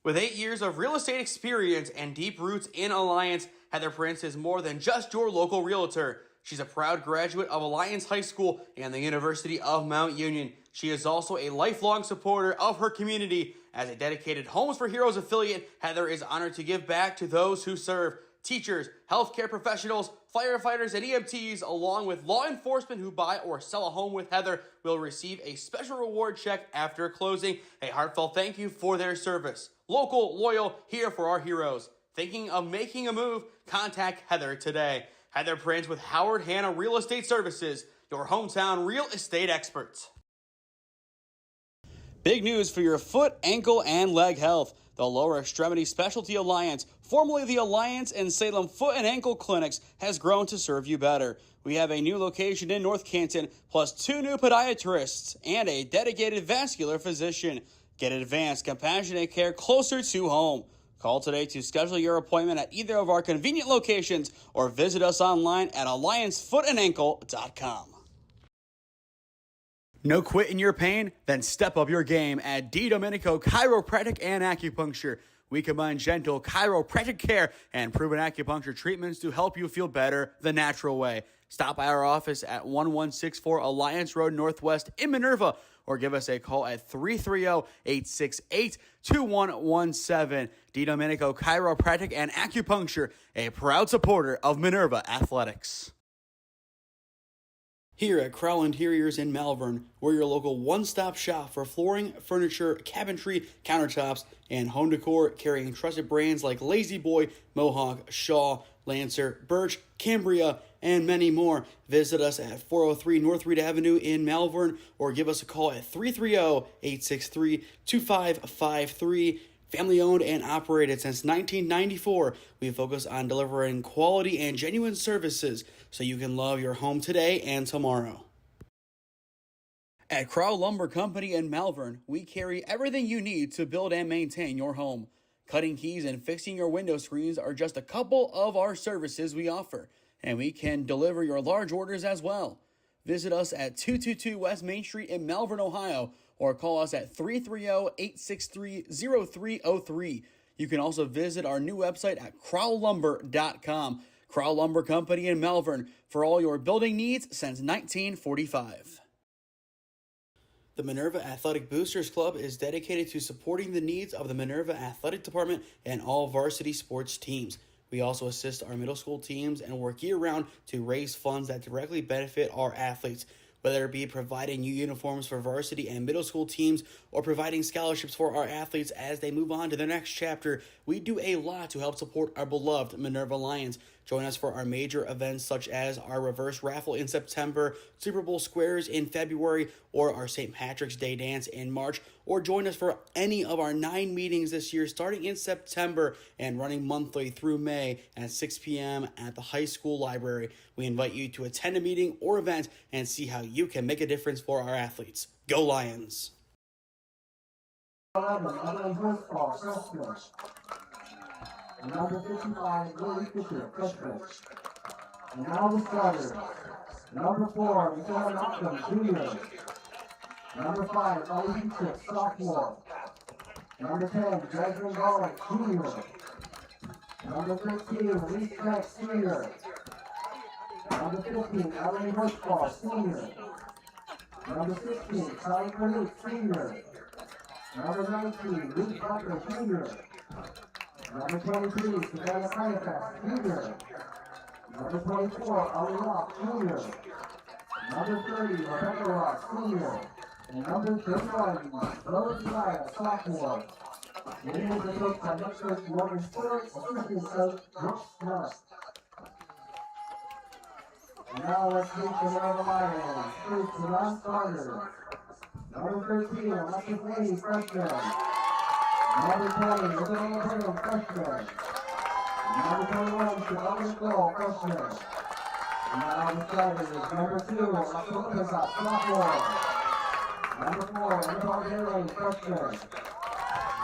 With 8 years of real estate experience and deep roots in Alliance, Heather Prince is more than just your local realtor. She's a proud graduate of Alliance High School and the University of Mount Union. She is also a lifelong supporter of her community. As a dedicated Homes for Heroes affiliate, Heather is honored to give back to those who serve. Teachers, healthcare professionals, firefighters, and EMTs, along with law enforcement who buy or sell a home with Heather, will receive a special reward check after closing. A heartfelt thank you for their service. Local, loyal, here for our heroes. Thinking of making a move? Contact Heather today. Heather Prince with Howard Hanna Real Estate Services, your hometown real estate experts. Big news for your foot, ankle, and leg health. The Lower Extremity Specialty Alliance, formerly the Alliance and Salem Foot and Ankle Clinics, has grown to serve you better. We have a new location in North Canton, plus 2 new podiatrists and a dedicated vascular physician. Get advanced, compassionate care closer to home. Call today to schedule your appointment at either of our convenient locations or visit us online at alliancefoothandankle.com. No quit in your pain? Then step up your game at D. Domenico Chiropractic and Acupuncture. We combine gentle chiropractic care and proven acupuncture treatments to help you feel better the natural way. Stop by our office at 1164 Alliance Road Northwest in Minerva or give us a call at 330-868-2117. D. Domenico Chiropractic and Acupuncture, a proud supporter of Minerva Athletics. Here at Crowell Interiors in Malvern, we're your local one-stop shop for flooring, furniture, cabinetry, countertops, and home decor, carrying trusted brands like Lazy Boy, Mohawk, Shaw, Lancer, Birch, Cambria, and many more. Visit us at 403 North Reed Avenue in Malvern or give us a call at 330-863-2553. Family owned and operated since 1994, we focus on delivering quality and genuine services so you can love your home today and tomorrow. At Crowell Lumber Company in Malvern, we carry everything you need to build and maintain your home. Cutting keys and fixing your window screens are just a couple of our services we offer, and we can deliver your large orders as well. Visit us at 222 West Main Street in Malvern, Ohio, or call us at 330-863-0303. You can also visit our new website at crowellumber.com. Crowell Lumber Company in Malvern, for all your building needs since 1945. The Minerva Athletic Boosters Club is dedicated to supporting the needs of the Minerva Athletic Department and all varsity sports teams. We also assist our middle school teams and work year-round to raise funds that directly benefit our athletes. Whether it be providing new uniforms for varsity and middle school teams or providing scholarships for our athletes as they move on to their next chapter, we do a lot to help support our beloved Minerva Lions. Join us for our major events such as our reverse raffle in September, Super Bowl squares in February, or our St. Patrick's Day dance in March, or join us for any of our 9 meetings this year starting in September and running monthly through May at 6 p.m. at the high school library. We invite you to attend a meeting or event and see how you can make a difference for our athletes. Go Lions! Number 55, Willie Fisher, freshman. And now the starters. Number 4, Michaela Malcolm, junior. Number 5, Ollie Dietrich, sophomore. Number 10, Jasmine Garlick, junior. Number 13, Elise Beck, senior. Number 15, Ellen Hirschball, senior. Number 16, Sally Pernuk, senior. Number 19, Luke Parker, junior. Number 23, Savannah Halifax, junior. Number 24, Ali Rock, junior. Number 30, Rebecca Rock, senior. And number 31, Rose Lyle, sophomore. The name of the coach by next coach Morgan Stewart, assistant coach Brooks Smith. And now let's meet the Minerva Lions, first to non-starters. Number 13, Alexis Laney, freshman. Number 20, Isabella Brigham, freshman. Number 21, Shavonda Cole, freshman. And now the starters, number 2, October sophomore. Number 4, Nicole Daly, freshman.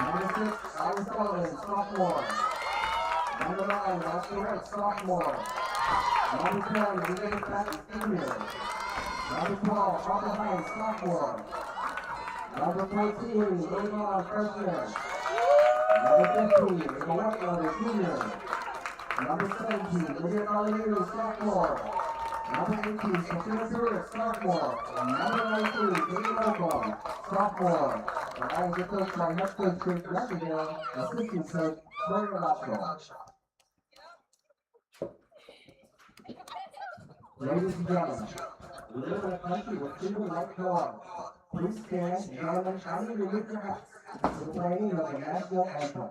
Number 6, Alice Sullivan, sophomore. Number 9, Ashley Rick, sophomore. Number 10, Renee Patton, senior. Number 12, Robert Hines, sophomore. Number 14, Avon, freshman. Number 15, is a Whitewater junior. Number 17, Lydia Valier, sophomore. Number 18, Sophia Stewart, sophomore. And number 19, Katie Oakland, sophomore. The Lions are coached by head coach Chris Revendale, assistant coach Troy Velasco. Ladies and gentlemen, we live in a country where freedom might go on. Please stand and gentlemen, kindly remove your hats for the playing of the national anthem.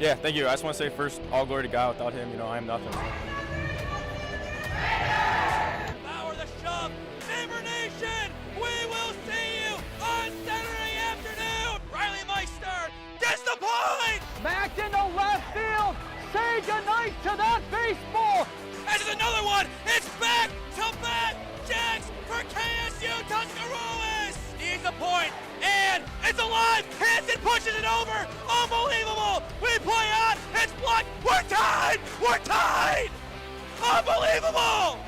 Yeah, thank you. I just want to say first, all glory to God. Without him, I am nothing. Power the shove, Neighbor Nation, we will see you on Saturday afternoon. Riley Meister gets the point. Back into left field, say goodnight to that baseball. This is another one. It's back to back jacks for KSU Tuscarawas. Needs a point, and it's alive. Hanson pushes it over. Unbelievable. We play on. It's blocked. We're tied. We're tied. Unbelievable.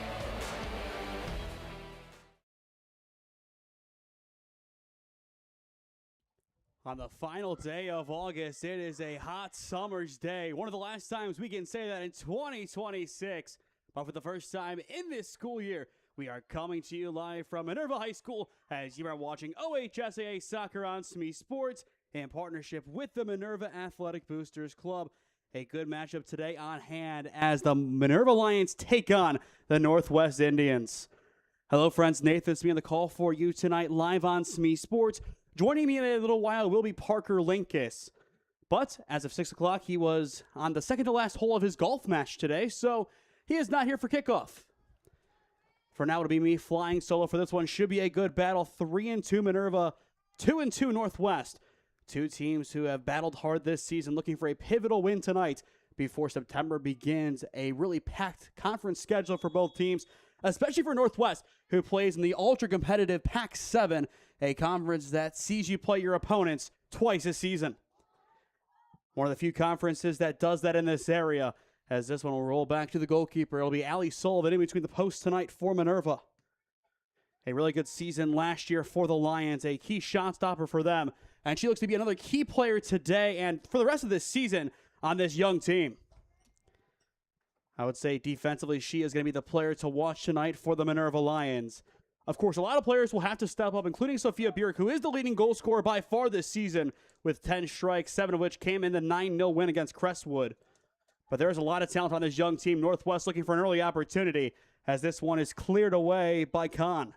On the final day of August, it is a hot summer's day. One of the last times we can say that in 2026. But for the first time in this school year, we are coming to you live from Minerva High School as you are watching OHSAA Soccer on SmeeSports in partnership with the Minerva Athletic Boosters Club. A good matchup today on hand as the Minerva Lions take on the Northwest Indians. Hello, friends. Nathan Smee on the call for you tonight live on SmeeSports. Joining me in a little while will be Parker Linkus. But as of 6 o'clock, he was on the second to last hole of his golf match today, so he is not here for kickoff. For now, it'll be me flying solo for this one. Should be a good battle. 3-2 Minerva, 2-2 Northwest. Two teams who have battled hard this season, looking for a pivotal win tonight before September begins. A really packed conference schedule for both teams, especially for Northwest, who plays in the ultra-competitive Pac-7, a conference that sees you play your opponents twice a season. One of the few conferences that does that in this area, as this one will roll back to the goalkeeper. It'll be Allie Sullivan in between the posts tonight for Minerva. A really good season last year for the Lions, a key shot stopper for them, and she looks to be another key player today and for the rest of this season on this young team. I would say defensively, she is going to be the player to watch tonight for the Minerva Lions. Of course, a lot of players will have to step up, including Sophia Burek, who is the leading goal scorer by far this season with 10 strikes, 7 of which came in the 9-0 win against Crestwood. But there's a lot of talent on this young team. Northwest looking for an early opportunity as this one is cleared away by Kahn.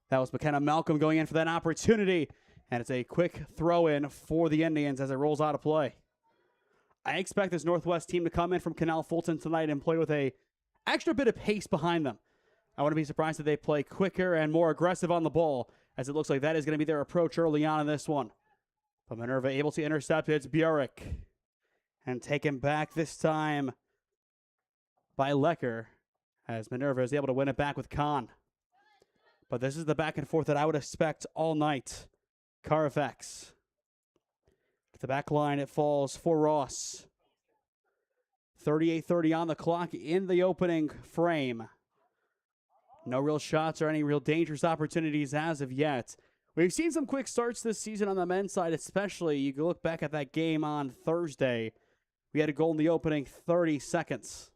That was McKenna Malcolm going in for that opportunity. And it's a quick throw in for the Indians as it rolls out of play. I expect this Northwest team to come in from Canal Fulton tonight and play with a extra bit of pace behind them. I wouldn't be surprised if they play quicker and more aggressive on the ball, as it looks like that is going to be their approach early on in this one. But Minerva able to intercept. It's Burek. And taken back this time by Lecker, as Minerva is able to win it back with Kahn. But this is the back and forth that I would expect all night. Carfax. At the back line, it falls for Ross. 38:30 on the clock in the opening frame. No real shots or any real dangerous opportunities as of yet. We've seen some quick starts this season on the men's side, especially. You can look back at that game on Thursday. We had a goal in the opening 30 seconds.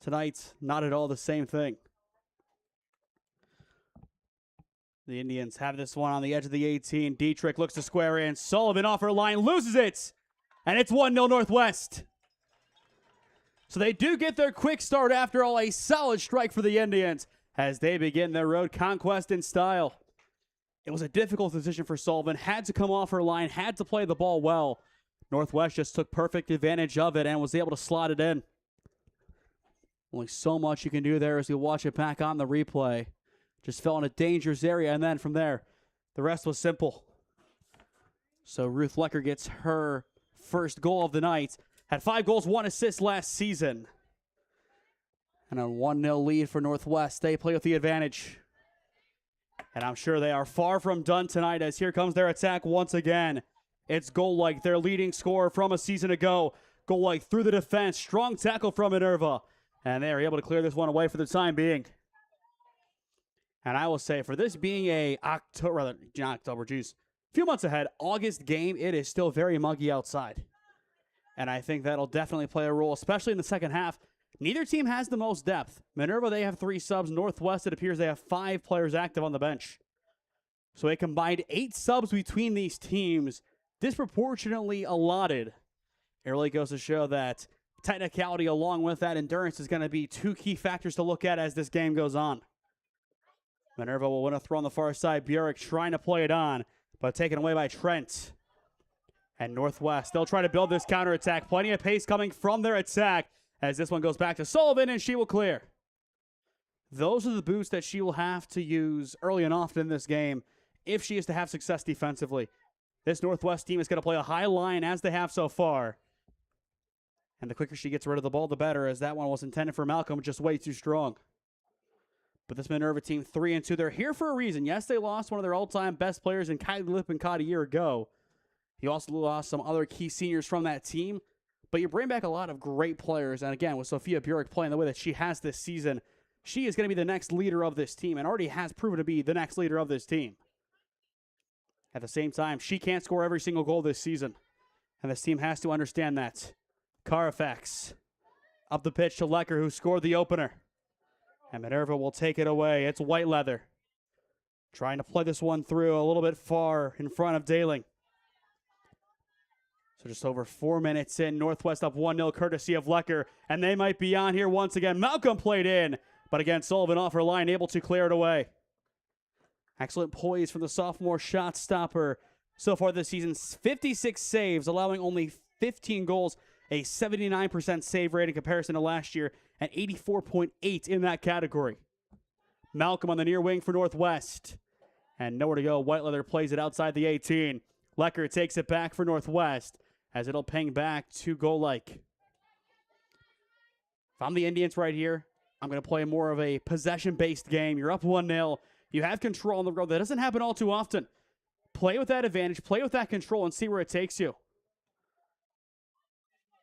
Tonight, not at all the same thing. The Indians have this one on the edge of the 18. Dietrich looks to square in. Sullivan off her line, loses it. And it's 1-0 Northwest. So they do get their quick start after all. A solid strike for the Indians as they begin their road conquest in style. It was a difficult decision for Sullivan. Had to come off her line, had to play the ball well. Northwest just took perfect advantage of it and was able to slot it in. Only so much you can do there as you watch it back on the replay. Just fell in a dangerous area, and then from there, the rest was simple. So Ruth Lecker gets her first goal of the night. Had 5 goals, 1 assist last season. And a 1-0 lead for Northwest. They play with the advantage. And I'm sure they are far from done tonight as here comes their attack once again. It's Goal-like, their leading scorer from a season ago. Goal-like through the defense. Strong tackle from Minerva. And they are able to clear this one away for the time being. And I will say, for this being a few months ahead, August game, it is still very muggy outside. And I think that'll definitely play a role, especially in the second half. Neither team has the most depth. Minerva, they have 3 subs. Northwest, it appears they have 5 players active on the bench. So a combined 8 subs between these teams, disproportionately allotted. It really goes to show that technicality along with that endurance is going to be 2 key factors to look at as this game goes on. Minerva will win a throw on the far side. Burek trying to play it on, but taken away by Trent. And Northwest, they'll try to build this counterattack. Plenty of pace coming from their attack as this one goes back to Sullivan, and she will clear. Those are the boosts that she will have to use early and often in this game if she is to have success defensively. This Northwest team is going to play a high line as they have so far. And the quicker she gets rid of the ball, the better, as that one was intended for Malcolm, just way too strong. But this Minerva team, 3-2, they're here for a reason. Yes, they lost one of their all-time best players in Kylie Lippincott a year ago. You also lost some other key seniors from that team. But you bring back a lot of great players. And again, with Sophia Burek playing the way that she has this season, she is going to be the next leader of this team and already has proven to be the next leader of this team. At the same time, she can't score every single goal this season. And this team has to understand that. Carfax up the pitch to Lecker, who scored the opener. And Minerva will take it away. It's White Leather trying to play this one through a little bit far in front of Daling. So just over 4 minutes in, Northwest up 1-0 courtesy of Lecker. And they might be on here once again. Malcolm played in, but again, Sullivan off her line, able to clear it away. Excellent poise from the sophomore shot stopper. So far this season, 56 saves, allowing only 15 goals, a 79% save rate in comparison to last year, and 84.8 in that category. Malcolm on the near wing for Northwest. And nowhere to go. White Leather plays it outside the 18. Lecker takes it back for Northwest as it'll ping back to Goal-like. If I'm the Indians right here, I'm going to play more of a possession-based game. You're up 1-0. You have control on the road. That doesn't happen all too often. Play with that advantage. Play with that control and see where it takes you.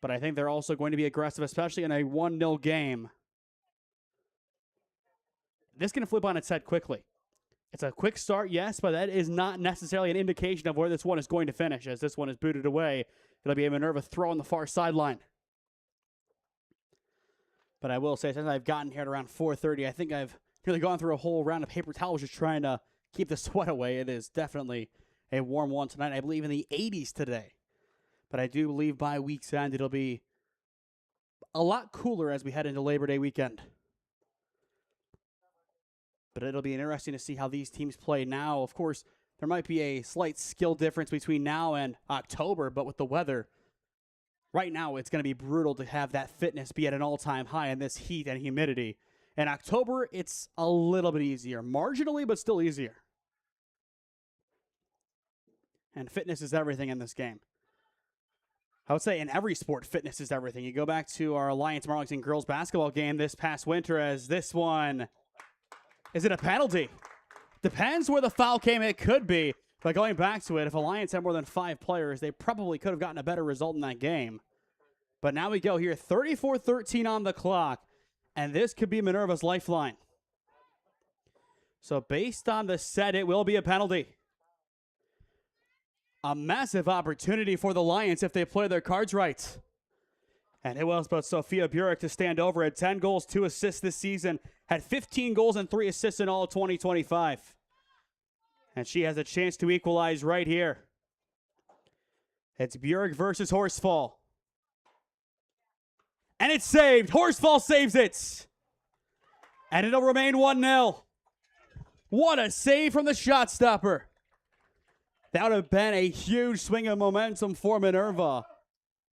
But I think they're also going to be aggressive, especially in a 1-0 game. This can flip on its head quickly. It's a quick start, yes, but that is not necessarily an indication of where this one is going to finish, as this one is booted away. It'll be a Minerva throw on the far sideline. But I will say, since I've gotten here at around 4:30, I think I've really gone through a whole round of paper towels just trying to keep the sweat away. It is definitely a warm one tonight. I believe in the 80s today. But I do believe by week's end it'll be a lot cooler as we head into Labor Day weekend. But it'll be interesting to see how these teams play now. Of course, there might be a slight skill difference between now and October, but with the weather, right now it's going to be brutal to have that fitness be at an all-time high in this heat and humidity. In October, it's a little bit easier. Marginally, but still easier. And fitness is everything in this game. I would say in every sport, fitness is everything. You go back to our Alliance Marlington girls basketball game this past winter, as this one, is it a penalty? Depends where the foul came. It could be. But going back to it, if Alliance had more than 5 players, they probably could have gotten a better result in that game. But now we go here, 34-13 on the clock, and this could be Minerva's lifeline. So based on the set, it will be a penalty. A massive opportunity for the Lions if they play their cards right. And it was but Sophia Burek to stand over at 10 goals, 2 assists this season, had 15 goals and 3 assists in all of 2025. And she has a chance to equalize right here. It's Burek versus Horsfall. And it's saved. Horsfall saves it. And it'll remain 1-0. What a save from the shot stopper. That would have been a huge swing of momentum for Minerva.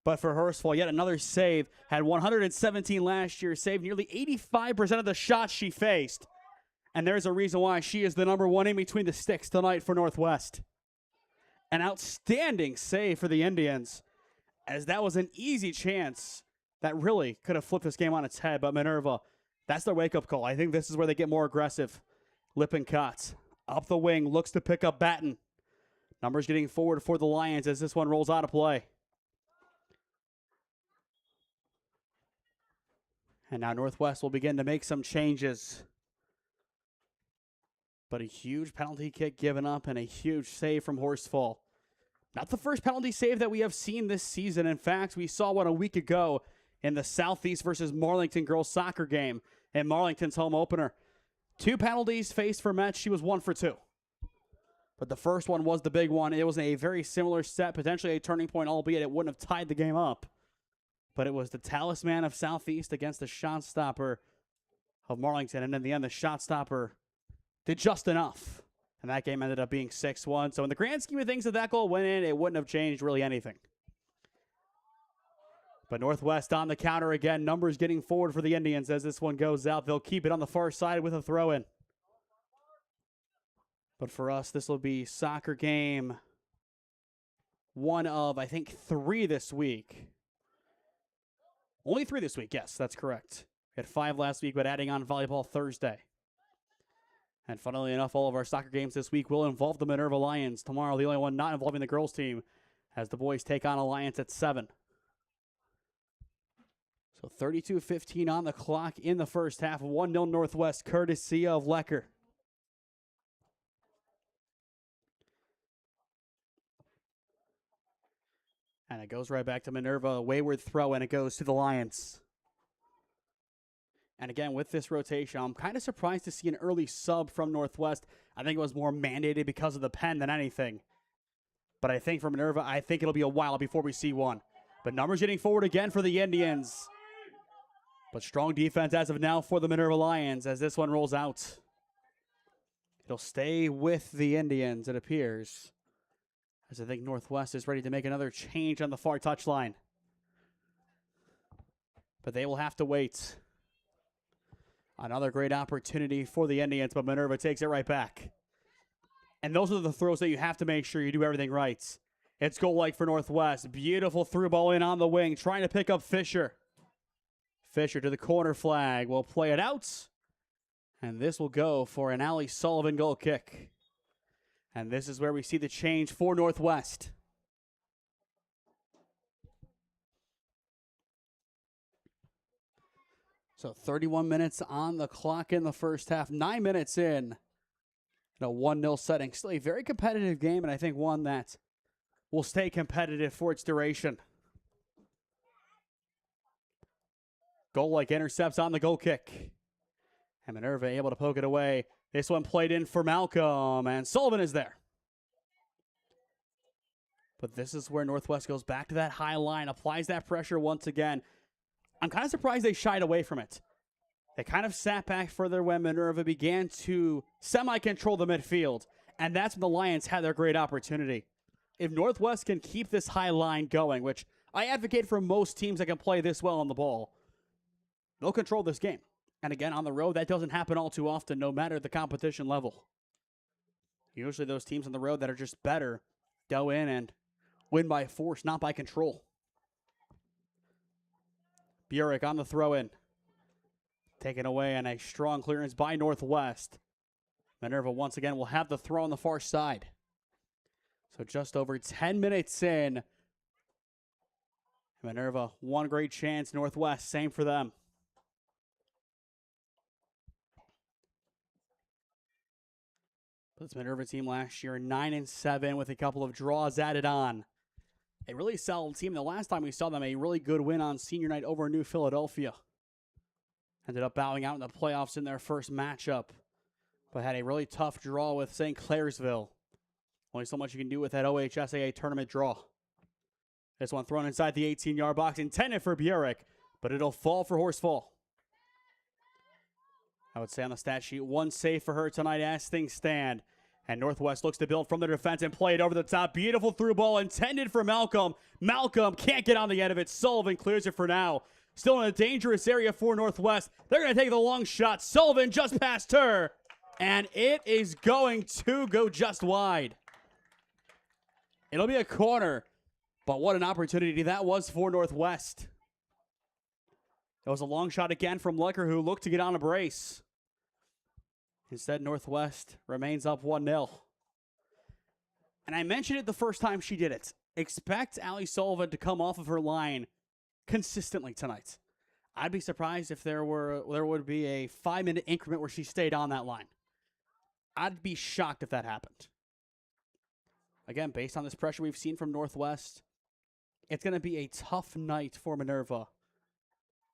But for Horsfall, yet another save. Had 117 last year, saved nearly 85% of the shots she faced. And there's a reason why she is the number one in between the sticks tonight for Northwest. An outstanding save for the Indians, as that was an easy chance that really could have flipped this game on its head. But Minerva, that's their wake-up call. I think this is where they get more aggressive. Lippincott up the wing, looks to pick up Batten. Numbers getting forward for the Lions as this one rolls out of play. And now Northwest will begin to make some changes. But a huge penalty kick given up and a huge save from Horsfall. Not the first penalty save that we have seen this season. In fact, we saw one a week ago in the Southeast versus Marlington girls soccer game in Marlington's home opener. 2 penalties faced for Metz. She was 1 for 2. But the first one was the big one. It was a very similar set, potentially a turning point, albeit it wouldn't have tied the game up. But it was the talisman of Southeast against the shot stopper of Marlington. And in the end, the shot stopper did just enough. And that game ended up being 6-1. So in the grand scheme of things, if that goal went in, it wouldn't have changed really anything. But Northwest on the counter again. Numbers getting forward for the Indians as this one goes out. They'll keep it on the far side with a throw-in. But for us, this will be soccer game 1 of, I think, 3 this week. Only 3 this week, yes, that's correct. We had 5 last week, but adding on volleyball Thursday. And funnily enough, all of our soccer games this week will involve the Minerva Lions. Tomorrow, the only one not involving the girls team, as the boys take on Alliance at 7. So 32-15 on the clock in the first half. 1-0 Northwest, courtesy of Lecker. And it goes right back to Minerva. A wayward throw, and it goes to the Lions. And again, with this rotation, I'm kind of surprised to see an early sub from Northwest. I think it was more mandated because of the pen than anything. But I think for Minerva, I think it'll be a while before we see one. But numbers getting forward again for the Indians. But strong defense as of now for the Minerva Lions as this one rolls out. It'll stay with the Indians, it appears. As I think Northwest is ready to make another change on the far touchline. But they will have to wait. Another great opportunity for the Indians, but Minerva takes it right back. And those are the throws that you have to make sure you do everything right. It's goal-like for Northwest. Beautiful through ball in on the wing, trying to pick up Fisher. Fisher to the corner flag. Will play it out. And this will go for an Allie Sullivan goal kick. And this is where we see the change for Northwest. So 31 minutes on the clock in the first half. 9 minutes in a 1-0 setting. Still a very competitive game, and I think one that will stay competitive for its duration. Goal-like intercepts on the goal kick. And Minerva able to poke it away. This one played in for Malcolm, and Sullivan is there. But this is where Northwest goes back to that high line, applies that pressure once again. I'm kind of surprised they shied away from it. They kind of sat back further when Minerva began to semi-control the midfield, and that's when the Lions had their great opportunity. If Northwest can keep this high line going, which I advocate for most teams that can play this well on the ball, they'll control this game. And again, on the road, that doesn't happen all too often, no matter the competition level. Usually those teams on the road that are just better go in and win by force, not by control. Burek on the throw-in. Taken away, and a strong clearance by Northwest. Minerva once again will have the throw on the far side. So just over 10 minutes in, Minerva, one great chance. Northwest, same for them. This Minerva team last year, 9-7 with a couple of draws added on. A really solid team. The last time we saw them, a really good win on senior night over New Philadelphia. Ended up bowing out in the playoffs in their first matchup, but had a really tough draw with St. Clairsville. Only so much you can do with that OHSAA tournament draw. This one thrown inside the 18-yard box, intended for Burek, but it'll fall for Horsfall. I would say on the stat sheet, one save for her tonight as things stand. And Northwest looks to build from their defense and play it over the top. Beautiful through ball intended for Malcolm. Malcolm can't get on the end of it. Sullivan clears it for now. Still in a dangerous area for Northwest. They're going to take the long shot. Sullivan just past her. And it is going to go just wide. It'll be a corner. But what an opportunity that was for Northwest. That was a long shot again from Lecker, who looked to get on a brace. Instead, Northwest remains up 1-0. And I mentioned it the first time she did it. Expect Allie Sullivan to come off of her line consistently tonight. I'd be surprised if there would be a 5-minute increment where she stayed on that line. I'd be shocked if that happened. Again, based on this pressure we've seen from Northwest, it's going to be a tough night for Minerva,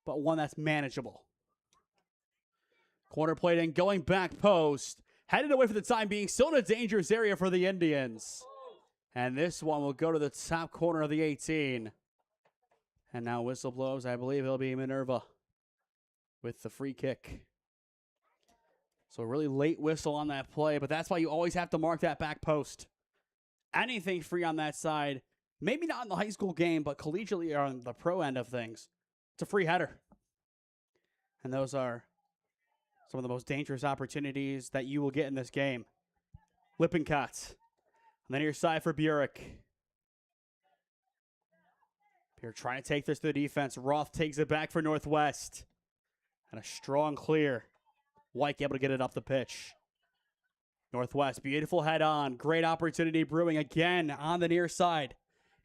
but one that's manageable. Corner played in, going back post. Headed away for the time being, still in a dangerous area for the Indians. And this one will go to the top corner of the 18. And now whistle blows. I believe it'll be Minerva with the free kick. So a really late whistle on that play, but that's why you always have to mark that back post. Anything free on that side, maybe not in the high school game, but collegiately or on the pro end of things, it's a free header. And those are some of the most dangerous opportunities that you will get in this game. Lippincott on the near side for Burek. Burek trying to take this to the defense. Roth takes it back for Northwest. And a strong clear. White able to get it up the pitch. Northwest, beautiful head on. Great opportunity brewing again on the near side.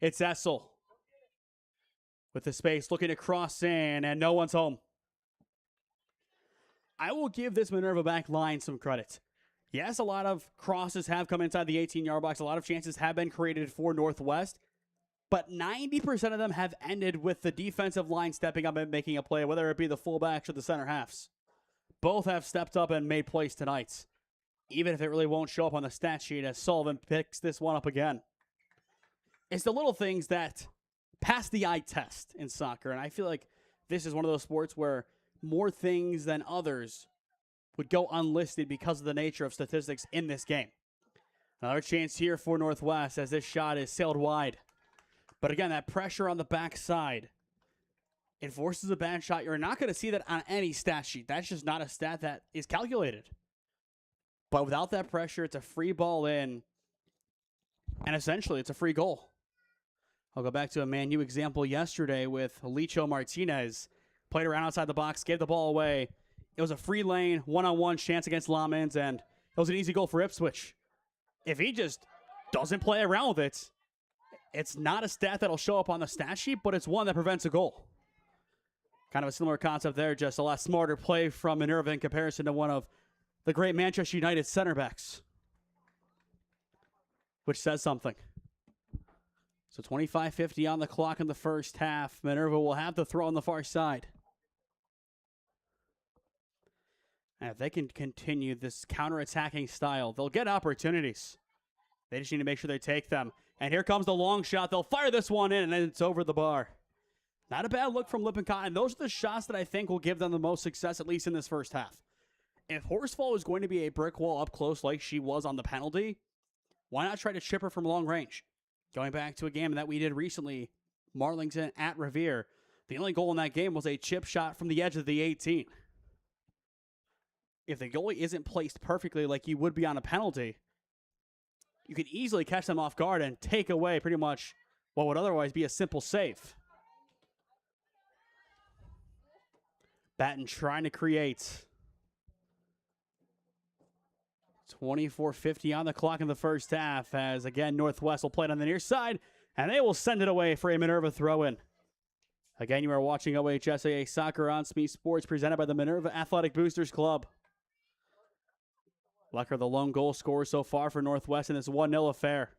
It's Essel with the space looking to cross in, and no one's home. I will give this Minerva back line some credit. Yes, a lot of crosses have come inside the 18-yard box. A lot of chances have been created for Northwest, but 90% of them have ended with the defensive line stepping up and making a play, whether it be the fullbacks or the center halves. Both have stepped up and made plays tonight, even if it really won't show up on the stat sheet as Sullivan picks this one up again. It's the little things that pass the eye test in soccer, and I feel like this is one of those sports where more things than others would go unlisted because of the nature of statistics in this game. Another chance here for Northwest as this shot is sailed wide. But again, that pressure on the backside, it forces a bad shot. You're not going to see that on any stat sheet. That's just not a stat that is calculated. But without that pressure, it's a free ball in, and essentially it's a free goal. I'll go back to a Man U example yesterday with Licho Martinez. Played around outside the box, gave the ball away. It was a free lane, one-on-one chance against Lamans, and it was an easy goal for Ipswich. If he just doesn't play around with it, it's not a stat that'll show up on the stat sheet, but it's one that prevents a goal. Kind of a similar concept there, just a lot smarter play from Minerva in comparison to one of the great Manchester United center backs, which says something. So 25:50 on the clock in the first half. Minerva will have the throw on the far side. And if they can continue this counter-attacking style, they'll get opportunities. They just need to make sure they take them. And here comes the long shot. They'll fire this one in, and then it's over the bar. Not a bad look from Lippincott, and those are the shots that I think will give them the most success, at least in this first half. If Horsfall is going to be a brick wall up close like she was on the penalty, why not try to chip her from long range? Going back to a game that we did recently, Marlington at Revere, the only goal in that game was a chip shot from the edge of the 18. If the goalie isn't placed perfectly like you would be on a penalty, you could easily catch them off guard and take away pretty much what would otherwise be a simple save. Batten trying to create. 24:50 on the clock in the first half as, again, Northwest will play it on the near side, and they will send it away for a Minerva throw-in. Again, you are watching OHSAA Soccer on SmeeSports, presented by the Minerva Athletic Boosters Club. Lecker, the lone goal scorer so far for Northwest in this 1-0 affair.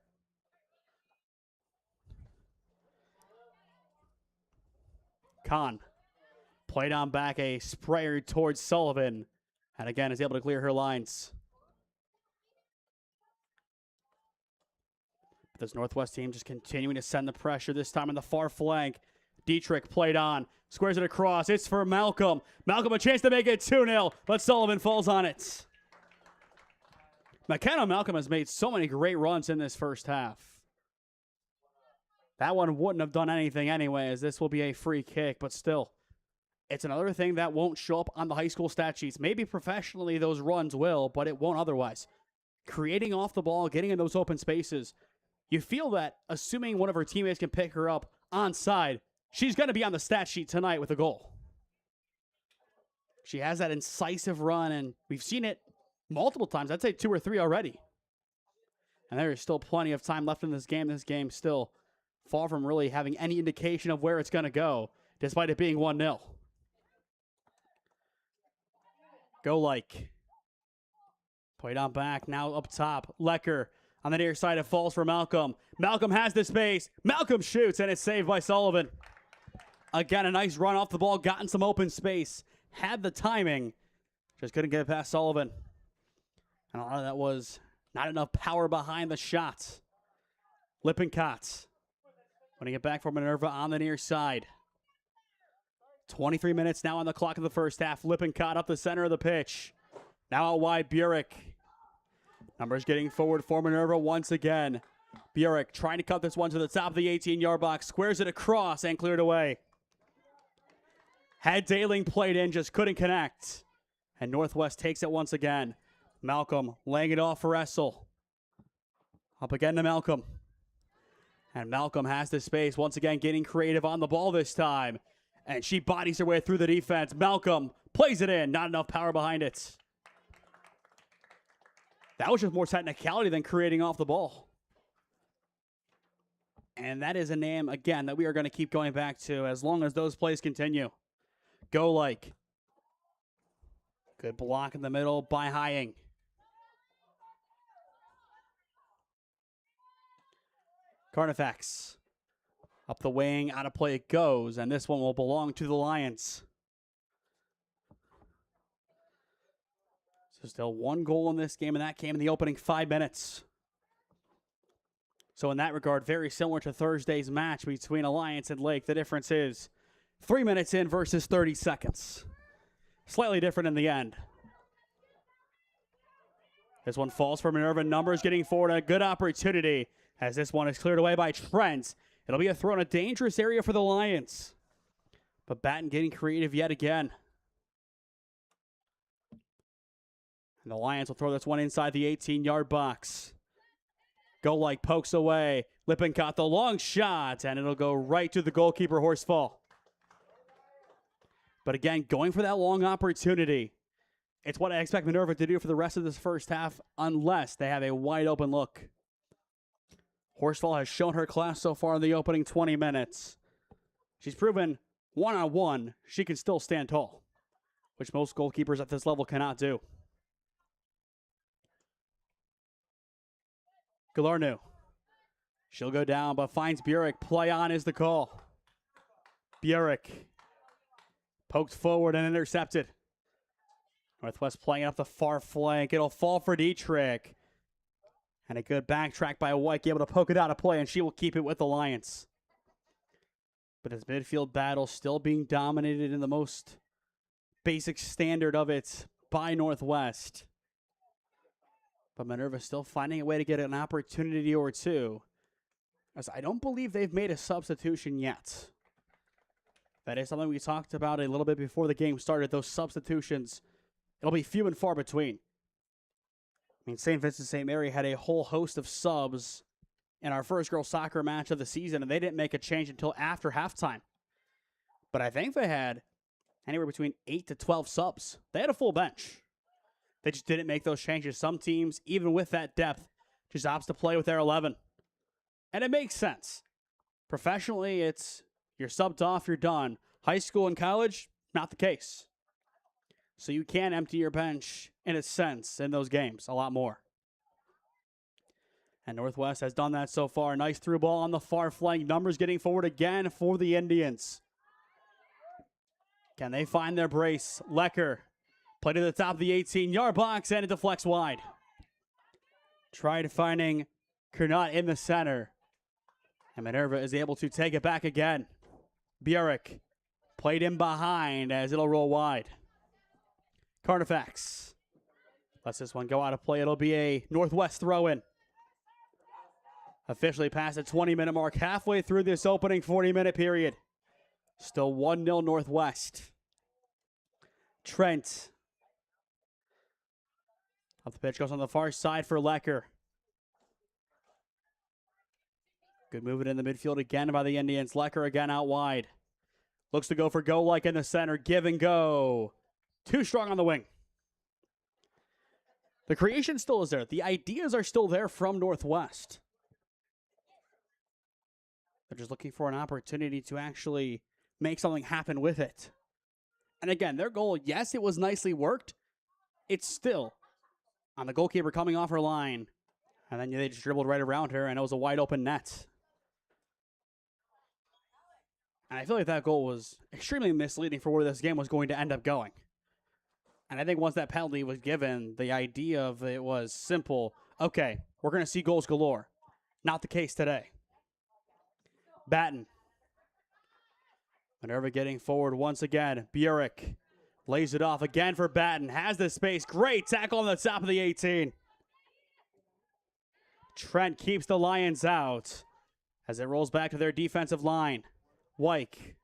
Kahn played on back, a sprayer towards Sullivan, and again is able to clear her lines. This Northwest team just continuing to send the pressure, this time on the far flank. Dietrich played on, squares it across. It's for Malcolm. Malcolm a chance to make it 2-0, but Sullivan falls on it. McKenna Malcolm has made so many great runs in this first half. That one wouldn't have done anything anyway, as this will be a free kick, but still, it's another thing that won't show up on the high school stat sheets. Maybe professionally those runs will, but it won't otherwise. Creating off the ball, getting in those open spaces. You feel that, assuming one of her teammates can pick her up onside, she's going to be on the stat sheet tonight with a goal. She has that incisive run, and we've seen it multiple times. I'd say 2 or 3 already. And there is still plenty of time left in this game. This game still far from really having any indication of where it's going to go, despite it being 1-0. Go like. Played on back, now up top. Lecker on the near side, it falls for Malcolm. Malcolm has the space. Malcolm shoots, and it's saved by Sullivan. Again, a nice run off the ball, got in some open space. Had the timing, just couldn't get it past Sullivan. And a lot of that was not enough power behind the shot. Lippincott winning it back for Minerva on the near side. 23 minutes now on the clock of the first half. Lippincott up the center of the pitch. Now out wide, Burek. Numbers getting forward for Minerva once again. Burek trying to cut this one to the top of the 18-yard box. Squares it across and cleared away. Had Daling played in, just couldn't connect. And Northwest takes it once again. Malcolm laying it off for Essel. Up again to Malcolm. And Malcolm has the space, once again getting creative on the ball this time. And she bodies her way through the defense. Malcolm plays it in, not enough power behind it. That was just more technicality than creating off the ball. And that is a name, again, that we are going to keep going back to as long as those plays continue. Go like. Good block in the middle by Hying. Carnifex. Up the wing, out of play it goes, and this one will belong to the Lions. So still 1 goal in this game, and that came in the opening 5 minutes. So in that regard, very similar to Thursday's match between Alliance and Lake. The difference is 3 minutes in versus 30 seconds. Slightly different in the end. This one falls for Minerva. Numbers getting forward, a good opportunity as this one is cleared away by Trent. It'll be a throw in a dangerous area for the Lions. But Batten getting creative yet again. And the Lions will throw this one inside the 18-yard box. Go like pokes away. Lippincott the long shot, and it'll go right to the goalkeeper, Horsfall. But again, going for that long opportunity. It's what I expect Minerva to do for the rest of this first half, unless they have a wide open look. Horsfall has shown her class so far in the opening 20 minutes. She's proven one-on-one she can still stand tall, which most goalkeepers at this level cannot do. Galarnu. She'll go down, but finds Burek. Play on is the call. Burek poked forward and intercepted. Northwest playing up the far flank. It'll fall for Dietrich. And a good backtrack by White, able to poke it out of play, and she will keep it with the Lions. But this midfield battle still being dominated in the most basic standard of it by Northwest. But Minerva still finding a way to get an opportunity or two, as I don't believe they've made a substitution yet. That is something we talked about a little bit before the game started. Those substitutions, it'll be few and far between. I mean, St. Vincent St. Mary had a whole host of subs in our first girls soccer match of the season, and they didn't make a change until after halftime. But I think they had anywhere between 8 to 12 subs. They had a full bench. They just didn't make those changes. Some teams, even with that depth, just opts to play with their 11. And it makes sense. Professionally, it's You're subbed off, you're done. High school and college, not the case. So you can empty your bench, in a sense, in those games a lot more. And Northwest has done that so far. Nice through ball on the far flank. Numbers getting forward again for the Indians. Can they find their brace? Lecker played to the top of the 18-yard box, and it deflects wide. Tried finding Kernot in the center. And Minerva is able to take it back again. Burick played in behind as it'll roll wide. Carnifex lets this one go out of play. It'll be a Northwest throw-in. Officially past the 20-minute mark, halfway through this opening 40-minute period. Still 1-0 Northwest. Trent. Up the pitch goes on the far side for Lecker. Good movement in the midfield again by the Indians. Lecker again out wide. Looks to go for go-like in the center. Give and go. Too strong on the wing. The creation still is there. The ideas are still there from Northwest. They're just looking for an opportunity to actually make something happen with it. And again, their goal, yes, it was nicely worked. It's still on the goalkeeper coming off her line. And then they just dribbled right around her, and it was a wide open net. And I feel like that goal was extremely misleading for where this game was going to end up going. And I think once that penalty was given, the idea of it was simple. Okay, we're going to see goals galore. Not the case today. Batten. Minerva getting forward once again. Burick lays it off again for Batten. Has the space. Great tackle on the top of the 18. Trent keeps the Lions out as it rolls back to their defensive line. Wyke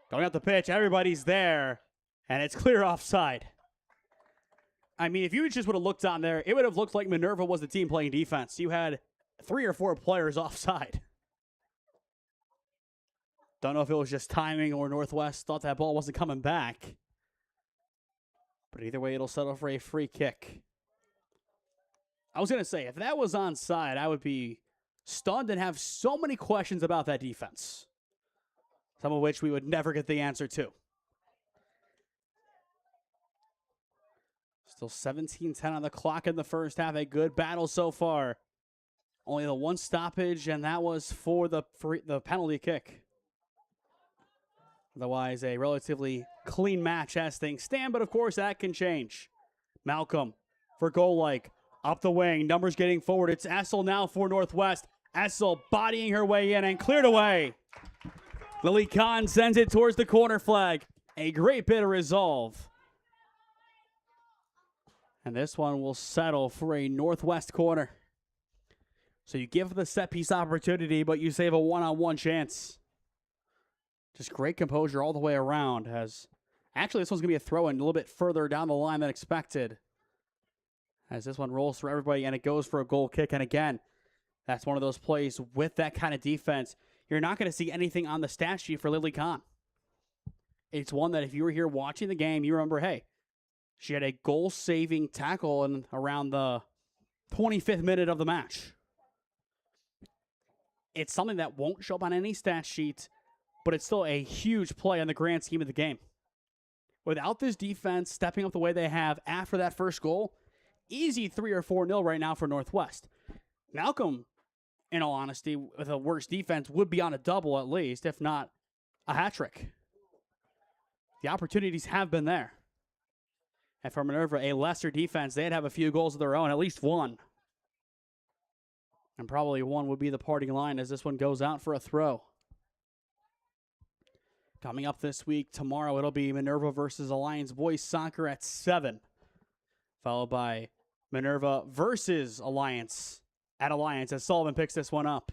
going up the pitch. Everybody's there, and it's clear offside. I mean, if you just would have looked on there, it would have looked like Minerva was the team playing defense. You had 3 or 4 players offside. Don't know if it was just timing or Northwest thought that ball wasn't coming back. But either way, it'll settle for a free kick. I was going to say, if that was onside, I would be stunned and have so many questions about that defense. Some of which we would never get the answer to. Still 17-10 on the clock in the first half. A good battle so far. Only the one stoppage, and that was for the penalty kick. Otherwise, a relatively clean match as things stand, but of course that can change. Malcolm for goal-like. Up the wing, numbers getting forward. It's Essel now for Northwest. Essel bodying her way in and cleared away. Lily Kahn sends it towards the corner flag. A great bit of resolve. And this one will settle for a Northwest corner. So you give the set piece opportunity, but you save a one-on-one chance. Just great composure all the way around. Actually, this one's going to be a throw-in a little bit further down the line than expected. As this one rolls through everybody and it goes for a goal kick. And again, that's one of those plays with that kind of defense. You're not going to see anything on the stat sheet for Lily Kahn. It's one that if you were here watching the game, you remember, hey, she had a goal-saving tackle in around the 25th minute of the match. It's something that won't show up on any stat sheet, but it's still a huge play in the grand scheme of the game. Without this defense stepping up the way they have after that first goal, easy 3 or 4-0 right now for Northwest. Malcolm, in all honesty, with a worse defense, would be on a double at least, if not a hat trick. The opportunities have been there. And for Minerva, a lesser defense, they'd have a few goals of their own, at least one. And probably one would be the parting line as this one goes out for a throw. Coming up this week, tomorrow, it'll be Minerva versus Alliance Boys Soccer at 7. Followed by Minerva versus Alliance at Alliance as Sullivan picks this one up.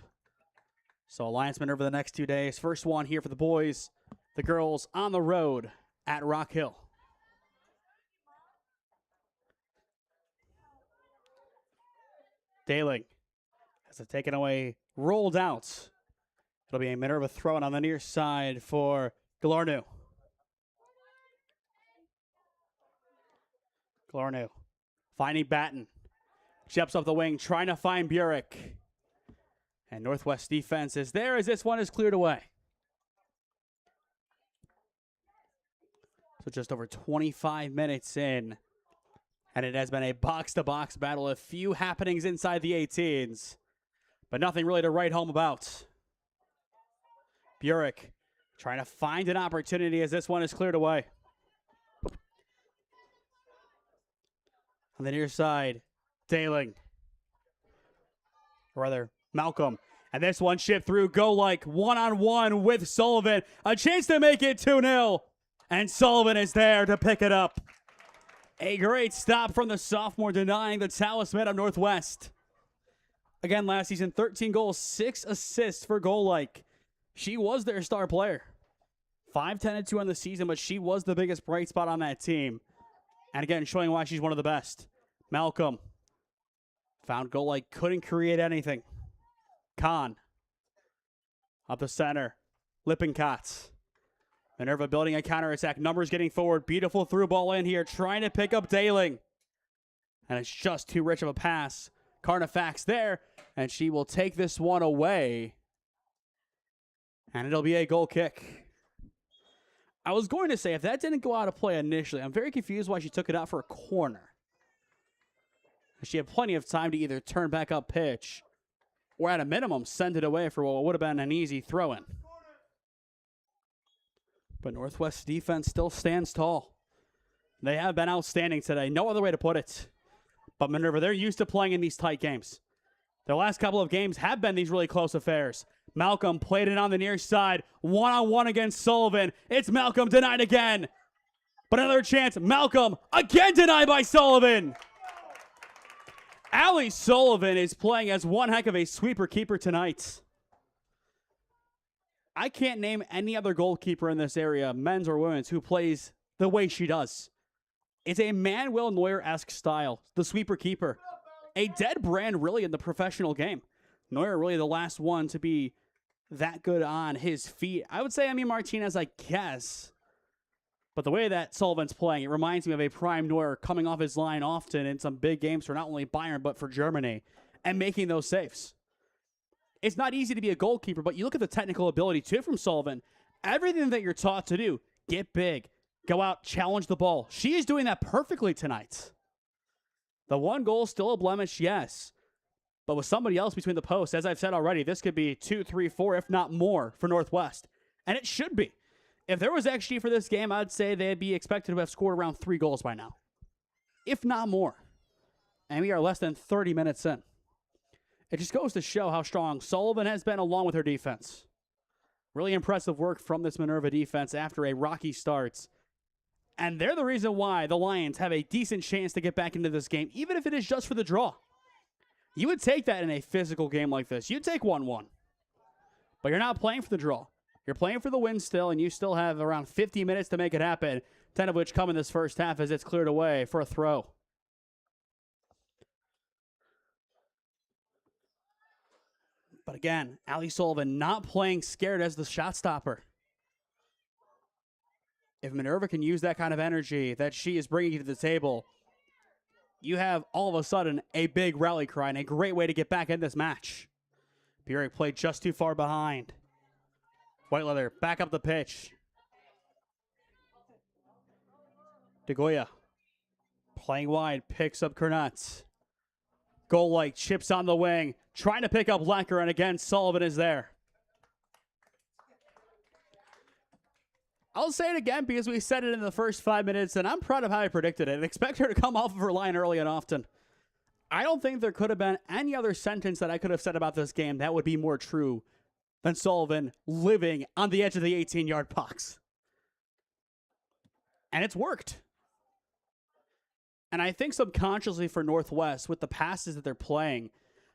So Alliance Minerva the next 2 days. First one here for the boys. The girls on the road at Rock Hill. Daling has it taken away, rolled out. It'll be a Minerva throw-in on the near side for Galarnu. Galarnu finding Batten. Steps up the wing, trying to find Burick. And Northwest defense is there as this one is cleared away. So just over 25 minutes in. And it has been a box-to-box battle. A few happenings inside the 18s. But nothing really to write home about. Burek trying to find an opportunity as this one is cleared away. On the near side, Dailing. Or rather, Malcolm. And this one shipped through. Go like one-on-one with Sullivan. A chance to make it 2-0. And Sullivan is there to pick it up. A great stop from the sophomore, denying the talisman of Northwest. Again, last season, 13 goals, 6 assists for goal-like. She was their star player. 5-10-2 on the season, but she was the biggest bright spot on that team. And again, showing why she's one of the best. Malcolm. Found goal-like, couldn't create anything. Kahn. Up the center. Lippincott. Minerva building a counterattack. Numbers getting forward. Beautiful through ball in here. Trying to pick up Dailing. And it's just too rich of a pass. Carnifax there. And she will take this one away. And it'll be a goal kick. I was going to say, if that didn't go out of play initially, I'm very confused why she took it out for a corner. She had plenty of time to either turn back up pitch or at a minimum send it away for what would have been an easy throw-in. But Northwest's defense still stands tall. They have been outstanding today. No other way to put it. But Minerva, they're used to playing in these tight games. Their last couple of games have been these really close affairs. Malcolm played it on the near side. One-on-one against Sullivan. It's Malcolm denied again. But another chance. Malcolm again denied by Sullivan. Allie Sullivan is playing as one heck of a sweeper keeper tonight. I can't name any other goalkeeper in this area, men's or women's, who plays the way she does. It's a Manuel Neuer-esque style, the sweeper keeper. A dead brand, really, in the professional game. Neuer really the last one to be that good on his feet. I would say Martinez, I guess. But the way that Sullivan's playing, it reminds me of a prime Neuer coming off his line often in some big games for not only Bayern, but for Germany, and making those saves. It's not easy to be a goalkeeper, but you look at the technical ability, too, from Sullivan. Everything that you're taught to do, get big, go out, challenge the ball. She is doing that perfectly tonight. The one goal, still a blemish, yes. But with somebody else between the posts, as I've said already, this could be 2, 3, 4, if not more, for Northwest. And it should be. If there was XG for this game, I'd say they'd be expected to have scored around 3 goals by now. If not more. And we are less than 30 minutes in. It just goes to show how strong Sullivan has been along with her defense. Really impressive work from this Minerva defense after a rocky start. And they're the reason why the Lions have a decent chance to get back into this game, even if it is just for the draw. You would take that in a physical game like this. You'd take 1-1. But you're not playing for the draw. You're playing for the win still, and you still have around 50 minutes to make it happen, 10 of which come in this first half as it's cleared away for a throw. But again, Allie Sullivan not playing scared as the shot stopper. If Minerva can use that kind of energy that she is bringing to the table, you have all of a sudden a big rally cry and a great way to get back in this match. Burek played just too far behind. White Leather back up the pitch. DeGoya playing wide, picks up Kernatz. Goal like chips on the wing, trying to pick up Lecker, and again, Sullivan is there. I'll say it again because we said it in the first 5 minutes, and I'm proud of how I predicted it. Expect her to come off of her line early and often. I don't think there could have been any other sentence that I could have said about this game that would be more true than Sullivan living on the edge of the 18-yard box. And it's worked. And I think subconsciously for Northwest, with the passes that they're playing,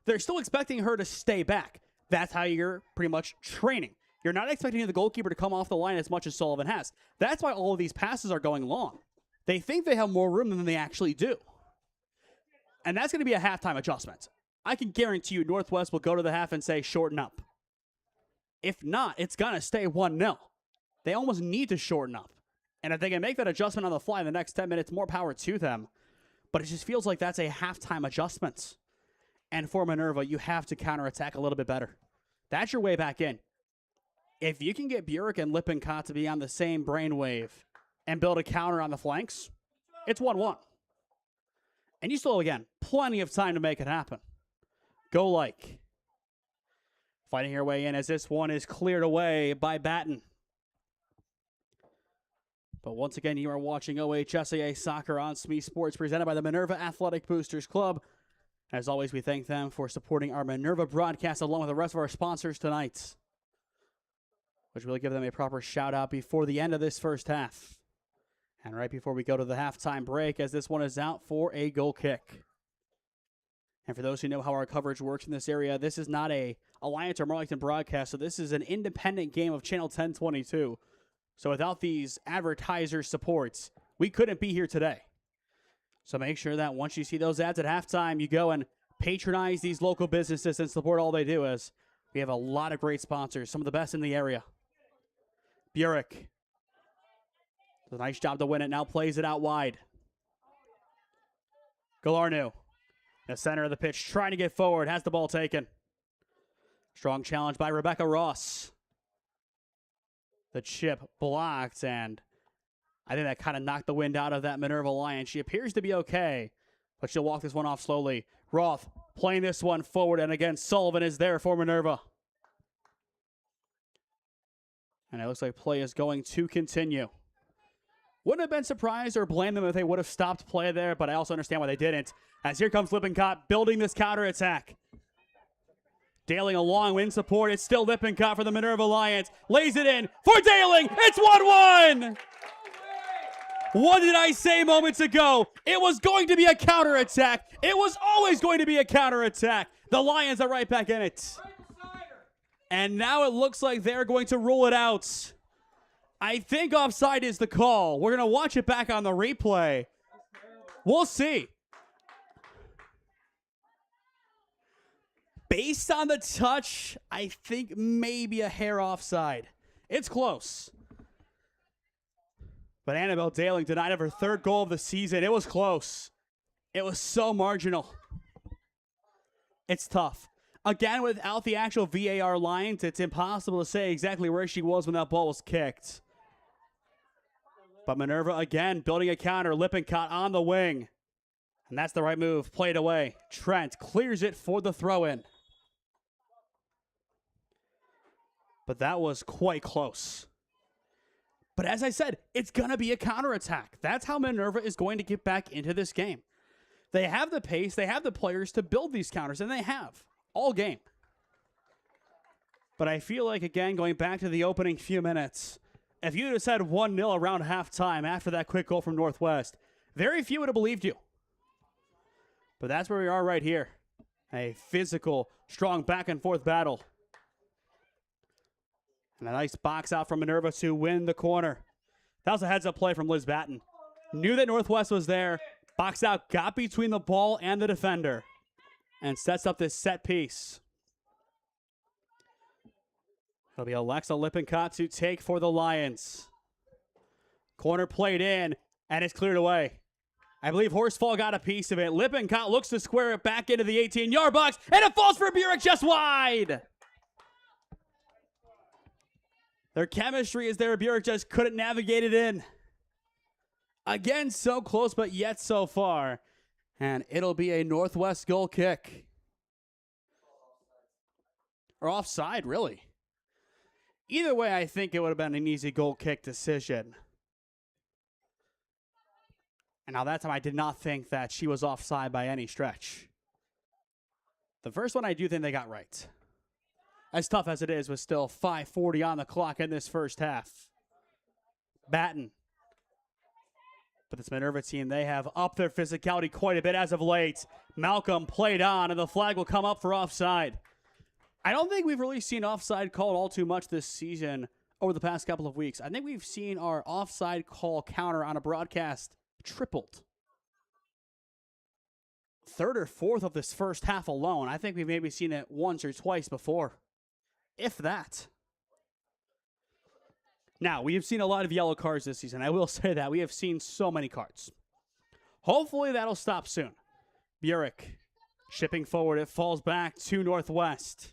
they're still expecting her to stay back. That's how you're pretty much training. You're not expecting the goalkeeper to come off the line as much as Sullivan has. That's why all of these passes are going long. They think they have more room than they actually do. And that's going to be a halftime adjustment. I can guarantee you Northwest will go to the half and say, shorten up. If not, it's going to stay 1-0. They almost need to shorten up. And if they can make that adjustment on the fly in the next 10 minutes, more power to them. But it just feels like that's a halftime adjustment. And for Minerva, you have to counterattack a little bit better. That's your way back in. If you can get Burek and Lippincott to be on the same brainwave and build a counter on the flanks, it's 1-1. And you still, again, plenty of time to make it happen. Go like. Fighting your way in as this one is cleared away by Batten. But once again, you are watching OHSAA Soccer on SmeeSports, presented by the Minerva Athletic Boosters Club. As always, we thank them for supporting our Minerva broadcast along with the rest of our sponsors tonight, which will give them a proper shout-out before the end of this first half. And right before we go to the halftime break, as this one is out for a goal kick. And for those who know how our coverage works in this area, this is not a Alliance or Marlington broadcast, so this is an independent game of Channel 1022. So without these advertiser supports, we couldn't be here today. So make sure that once you see those ads at halftime, you go and patronize these local businesses and support all they do, as we have a lot of great sponsors, some of the best in the area. Burek. Does a nice job to win it, now plays it out wide. Galarnu. The center of the pitch, trying to get forward, has the ball taken. Strong challenge by Rebecca Ross. The chip blocked, and I think that kind of knocked the wind out of that Minerva Lion. She appears to be okay, but she'll walk this one off slowly. Roth playing this one forward, and again, Sullivan is there for Minerva. And it looks like play is going to continue. Wouldn't have been surprised or blamed them if they would have stopped play there, but I also understand why they didn't. As here comes Lippincott building this counterattack. Daling along in support. It's still Lippincott for the Minerva Lions. Lays it in for Daling. It's 1-1. What did I say moments ago? It was going to be a counterattack. It was always going to be a counterattack. The Lions are right back in it. And now it looks like they're going to rule it out. I think offside is the call. We're going to watch it back on the replay. We'll see. Based on the touch, I think maybe a hair offside. It's close. But Annabelle Daling denied of her third goal of the season. It was close. It was so marginal. It's tough. Again, without the actual VAR lines, it's impossible to say exactly where she was when that ball was kicked. But Minerva, again, building a counter. Lippincott on the wing. And that's the right move. Played away. Trent clears it for the throw-in. But that was quite close. But as I said, it's going to be a counterattack. That's how Minerva is going to get back into this game. They have the pace, they have the players to build these counters, and they have all game. But I feel like, again, going back to the opening few minutes, if you had said 1-0 around halftime after that quick goal from Northwest, very few would have believed you. But that's where we are right here. A physical, strong back-and-forth battle. And a nice box out from Minerva to win the corner. That was a heads-up play from Liz Batten. Knew that Northwest was there. Boxed out, got between the ball and the defender. And sets up this set piece. It'll be Alexa Lippincott to take for the Lions. Corner played in, and it's cleared away. I believe Horsfall got a piece of it. Lippincott looks to square it back into the 18-yard box, and it falls for Burek just wide. Their chemistry is there. Burek just couldn't navigate it in. Again, so close, but yet so far. And it'll be a Northwest goal kick. Or offside, really. Either way, I think it would have been an easy goal kick decision. And now that time, I did not think that she was offside by any stretch. The first one I do think they got right. As tough as it is, with still 5:40 on the clock in this first half. Batten. But this Minerva team, they have upped their physicality quite a bit as of late. Malcolm played on, and the flag will come up for offside. I don't think we've really seen offside called all too much this season over the past couple of weeks. I think we've seen our offside call counter on a broadcast tripled. Third or fourth of this first half alone. I think we've maybe seen it once or twice before. If that. Now, we have seen a lot of yellow cards this season. I will say that. We have seen so many cards. Hopefully that'll stop soon. Burek shipping forward. It falls back to Northwest.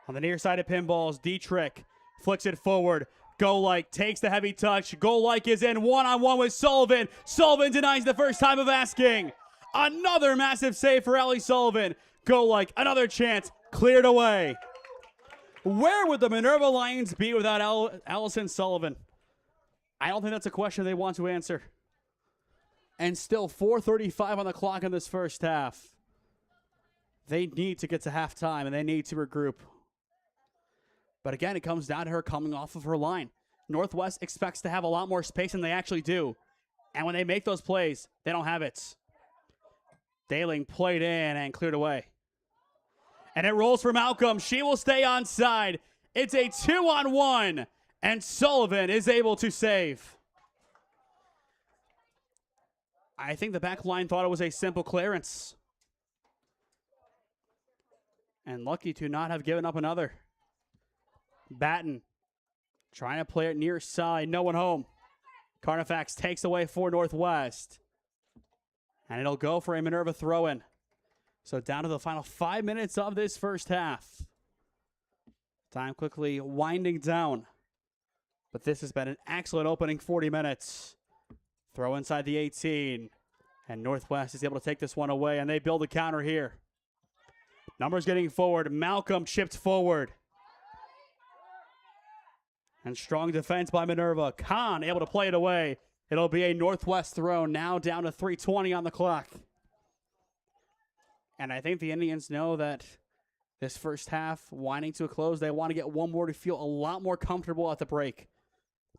On the near side of pinballs, Dietrich flicks it forward. Golike takes the heavy touch. Golike is in one-on-one with Sullivan. Sullivan denies the first time of asking. Another massive save for Ellie Sullivan. Golike, another chance, cleared away. Where would the Minerva Lions be without Allison Sullivan? I don't think that's a question they want to answer. And still 4:35 on the clock in this first half. They need to get to halftime, and they need to regroup. But again, it comes down to her coming off of her line. Northwest expects to have a lot more space than they actually do. And when they make those plays, they don't have it. Daling played in and cleared away. And it rolls for Malcolm. She will stay onside. It's a 2-on-1, and Sullivan is able to save. I think the back line thought it was a simple clearance. And lucky to not have given up another. Batten trying to play it near side. No one home. Carnifax takes away for Northwest. And it'll go for a Minerva throw-in. So down to the final 5 minutes of this first half. Time quickly winding down. But this has been an excellent opening 40 minutes. Throw inside the 18. And Northwest is able to take this one away. And they build a counter here. Numbers getting forward. Malcolm chipped forward. And strong defense by Minerva. Khan able to play it away. It'll be a Northwest throw, now down to 3:20 on the clock. And I think the Indians know that this first half winding to a close, they want to get one more to feel a lot more comfortable at the break.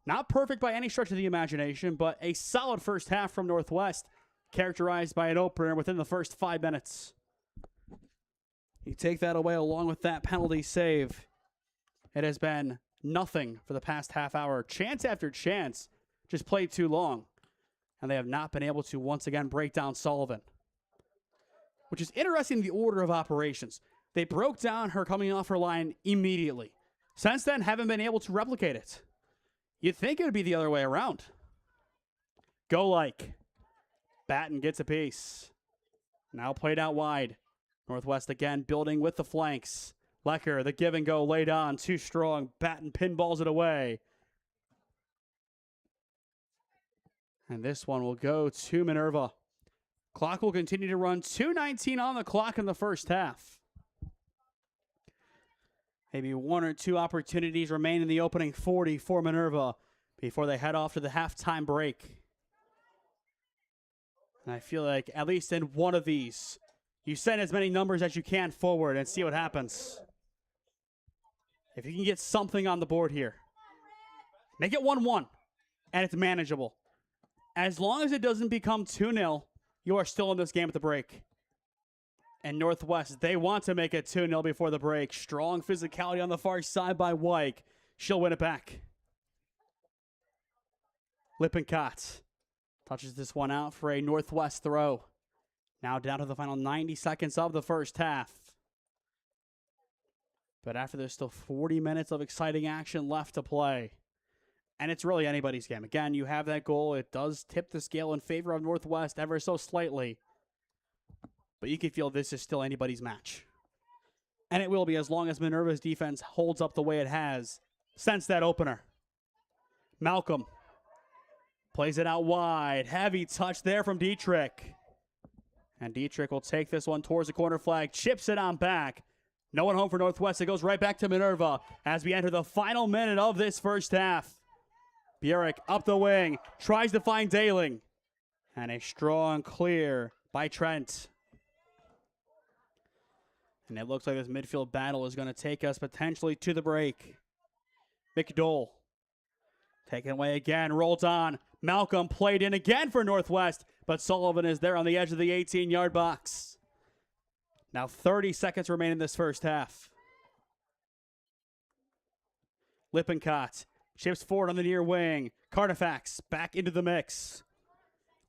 Not perfect by any stretch of the imagination, but a solid first half from Northwest, characterized by an opener within the first 5 minutes. You take that away along with that penalty save. It has been nothing for the past half hour. Chance after chance, just played too long. And they have not been able to once again break down Sullivan. Which is interesting in the order of operations. They broke down her coming off her line immediately. Since then, haven't been able to replicate it. You'd think it would be the other way around. Golike. Batten gets a piece. Now played out wide. Northwest again building with the flanks. Lecker, the give and go laid on, too strong. Batten pinballs it away. And this one will go to Minerva. Clock will continue to run. 2:19 on the clock in the first half. Maybe one or two opportunities remain in the opening 40 for Minerva before they head off to the halftime break. And I feel like at least in one of these, you send as many numbers as you can forward and see what happens. If you can get something on the board here, make it 1-1, and it's manageable. As long as it doesn't become 2-0, you are still in this game at the break. And Northwest, they want to make it 2-0 before the break. Strong physicality on the far side by Wyke. She'll win it back. Lippincott touches this one out for a Northwest throw. Now down to the final 90 seconds of the first half. But after there's still 40 minutes of exciting action left to play. And it's really anybody's game. Again, you have that goal. It does tip the scale in favor of Northwest ever so slightly. But you can feel this is still anybody's match. And it will be as long as Minerva's defense holds up the way it has since that opener. Malcolm plays it out wide. Heavy touch there from Dietrich. And Dietrich will take this one towards the corner flag. Chips it on back. No one home for Northwest. It goes right back to Minerva as we enter the final minute of this first half. Burick up the wing. Tries to find Daling. And a strong clear by Trent. And it looks like this midfield battle is going to take us potentially to the break. McDowell. Taken away again. Rolled on. Malcolm played in again for Northwest. But Sullivan is there on the edge of the 18-yard box. Now 30 seconds remain in this first half. Lippincott chips forward on the near wing. Carnifax back into the mix.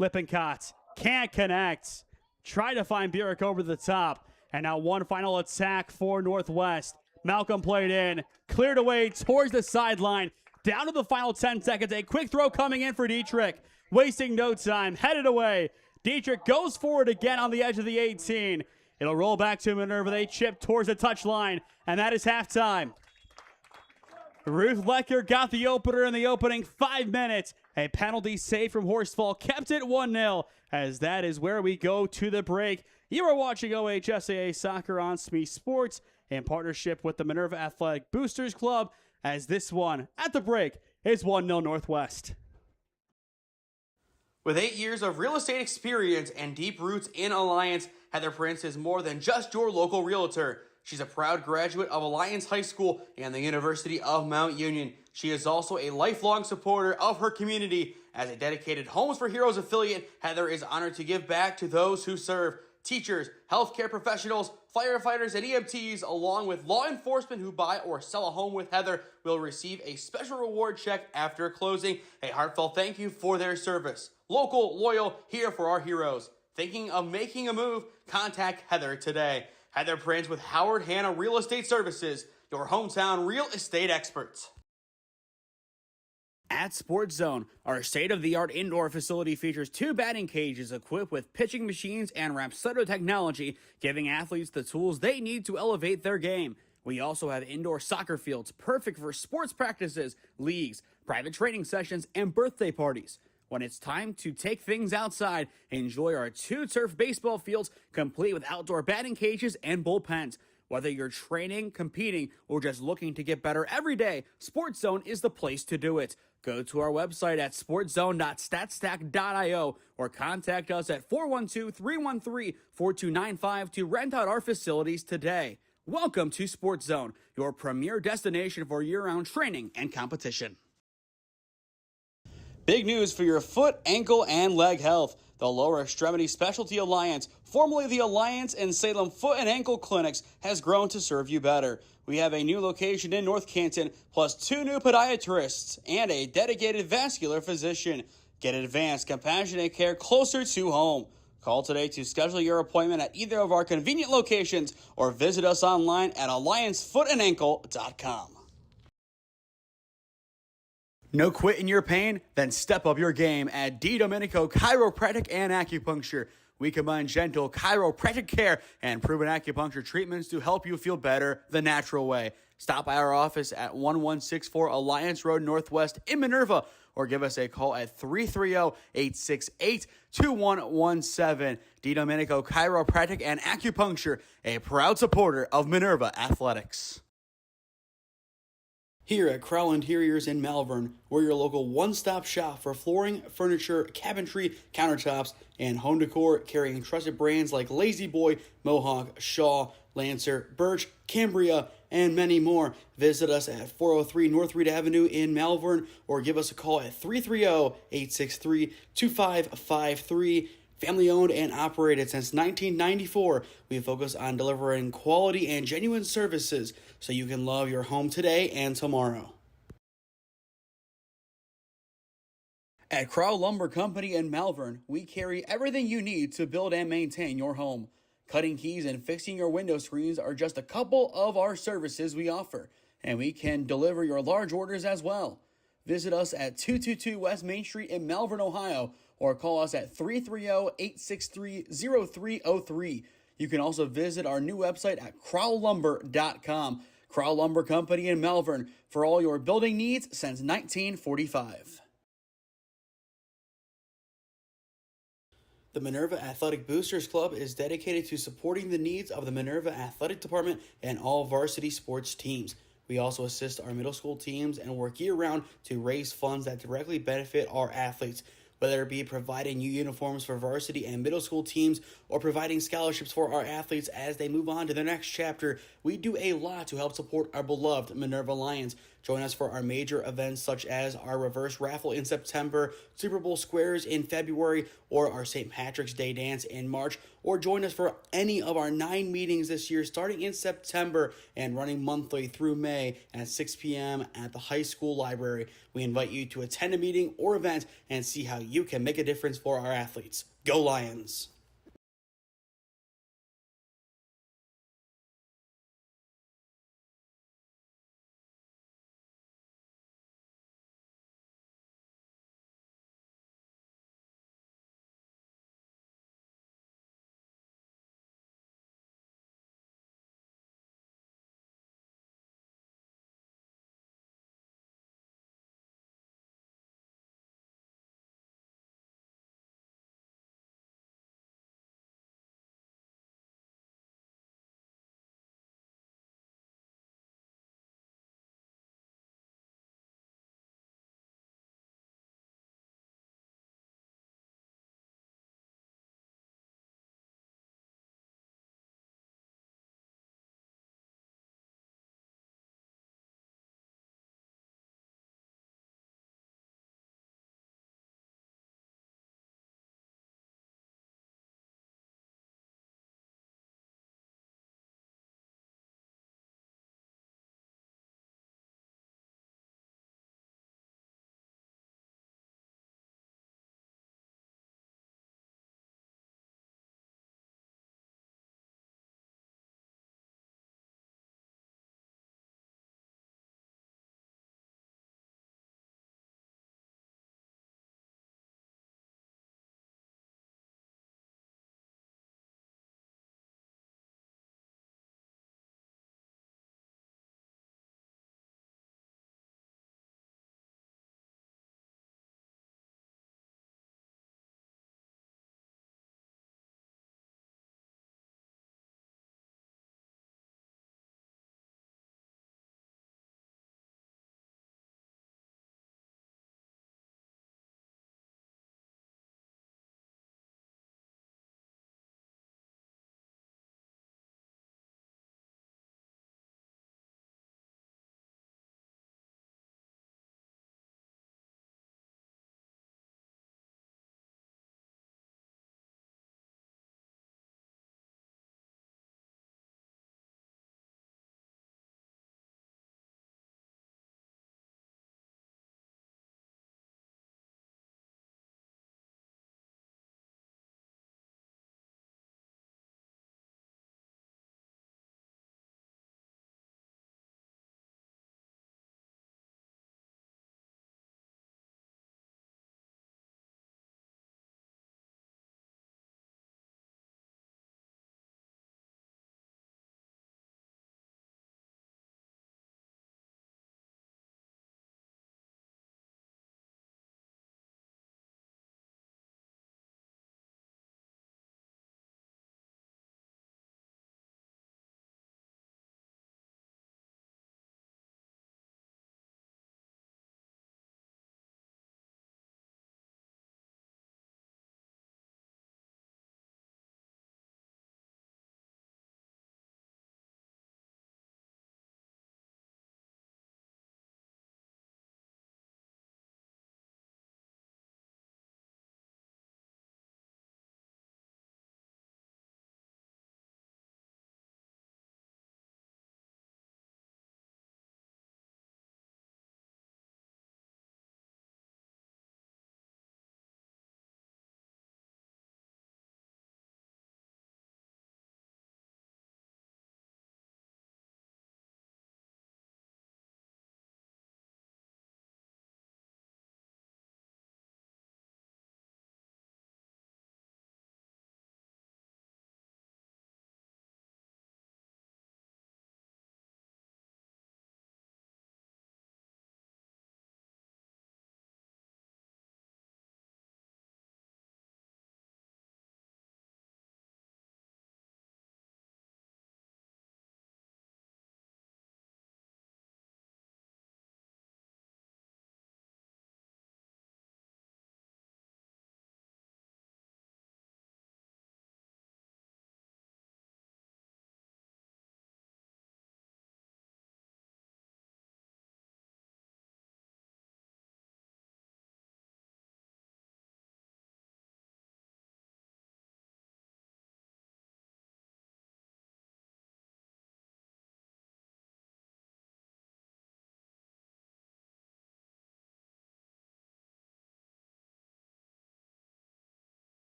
Lippincott can't connect. Try to find Burick over the top. And now one final attack for Northwest. Malcolm played in. Cleared away towards the sideline. Down to the final 10 seconds. A quick throw coming in for Dietrich. Wasting no time. Headed away. Dietrich goes forward again on the edge of the 18. It'll roll back to Minerva. They chip towards the touchline. And that is halftime. Ruth Lecker got the opener in the opening 5 minutes. A penalty save from Horsfall kept it 1-0, as that is where we go to the break. You are watching OHSAA Soccer on SmeeSports in partnership with the Minerva Athletic Boosters Club, as this one, at the break, is 1-0 Northwest. With 8 years of real estate experience and deep roots in Alliance, Heather Prince is more than just your local realtor. She's a proud graduate of Alliance High School and the University of Mount Union. She is also a lifelong supporter of her community. As a dedicated Homes for Heroes affiliate, Heather is honored to give back to those who serve. Teachers, healthcare professionals, firefighters, and EMTs, along with law enforcement who buy or sell a home with Heather, will receive a special reward check after closing. A heartfelt thank you for their service. Local, loyal, here for our heroes. Thinking of making a move? Contact Heather today. Heather Prince with Howard Hanna Real Estate Services, your hometown real estate experts. At Sports Zone, our state-of-the-art indoor facility features 2 batting cages equipped with pitching machines and Rapsodo technology, giving athletes the tools they need to elevate their game. We also have indoor soccer fields perfect for sports practices, leagues, private training sessions, and birthday parties. When it's time to take things outside, enjoy our 2 turf baseball fields complete with outdoor batting cages and bullpens. Whether you're training, competing, or just looking to get better every day, Sports Zone is the place to do it. Go to our website at sportszone.statstack.io or contact us at 412-313-4295 to rent out our facilities today. Welcome to Sports Zone, your premier destination for year-round training and competition. Big news for your foot, ankle, and leg health. The Lower Extremity Specialty Alliance, formerly the Alliance and Salem Foot and Ankle Clinics, has grown to serve you better. We have a new location in North Canton, plus 2 new podiatrists and a dedicated vascular physician. Get advanced, compassionate care closer to home. Call today to schedule your appointment at either of our convenient locations or visit us online at alliancefoothandankle.com. No quit in your pain? Then step up your game at D. Domenico Chiropractic and Acupuncture. We combine gentle chiropractic care and proven acupuncture treatments to help you feel better the natural way. Stop by our office at 1164 Alliance Road Northwest in Minerva or give us a call at 330-868-2117. D. Domenico Chiropractic and Acupuncture, a proud supporter of Minerva Athletics. Here at Crowell Interiors in Malvern, we're your local one-stop shop for flooring, furniture, cabinetry, countertops, and home decor, carrying trusted brands like Lazy Boy, Mohawk, Shaw, Lancer, Birch, Cambria, and many more. Visit us at 403 North Reed Avenue in Malvern or give us a call at 330-863-2553. Family owned and operated since 1994, we focus on delivering quality and genuine services so you can love your home today and tomorrow. At Crowell Lumber Company in Malvern, we carry everything you need to build and maintain your home. Cutting keys and fixing your window screens are just a couple of our services we offer, and we can deliver your large orders as well. Visit us at 222 West Main Street in Malvern, Ohio, or call us at 330-863-0303. You can also visit our new website at crowlumber.com. Crowell Lumber Company in Malvern, for all your building needs since 1945. The Minerva Athletic Boosters Club is dedicated to supporting the needs of the Minerva Athletic Department and all varsity sports teams. We also assist our middle school teams and work year-round to raise funds that directly benefit our athletes. Whether it be providing new uniforms for varsity and middle school teams or providing scholarships for our athletes as they move on to their next chapter, we do a lot to help support our beloved Minerva Lions. Join us for our major events such as our reverse raffle in September, Super Bowl squares in February, or our St. Patrick's Day dance in March, or join us for any of our 9 meetings this year starting in September and running monthly through May at 6 p.m. at the high school library. We invite you to attend a meeting or event and see how you can make a difference for our athletes. Go Lions!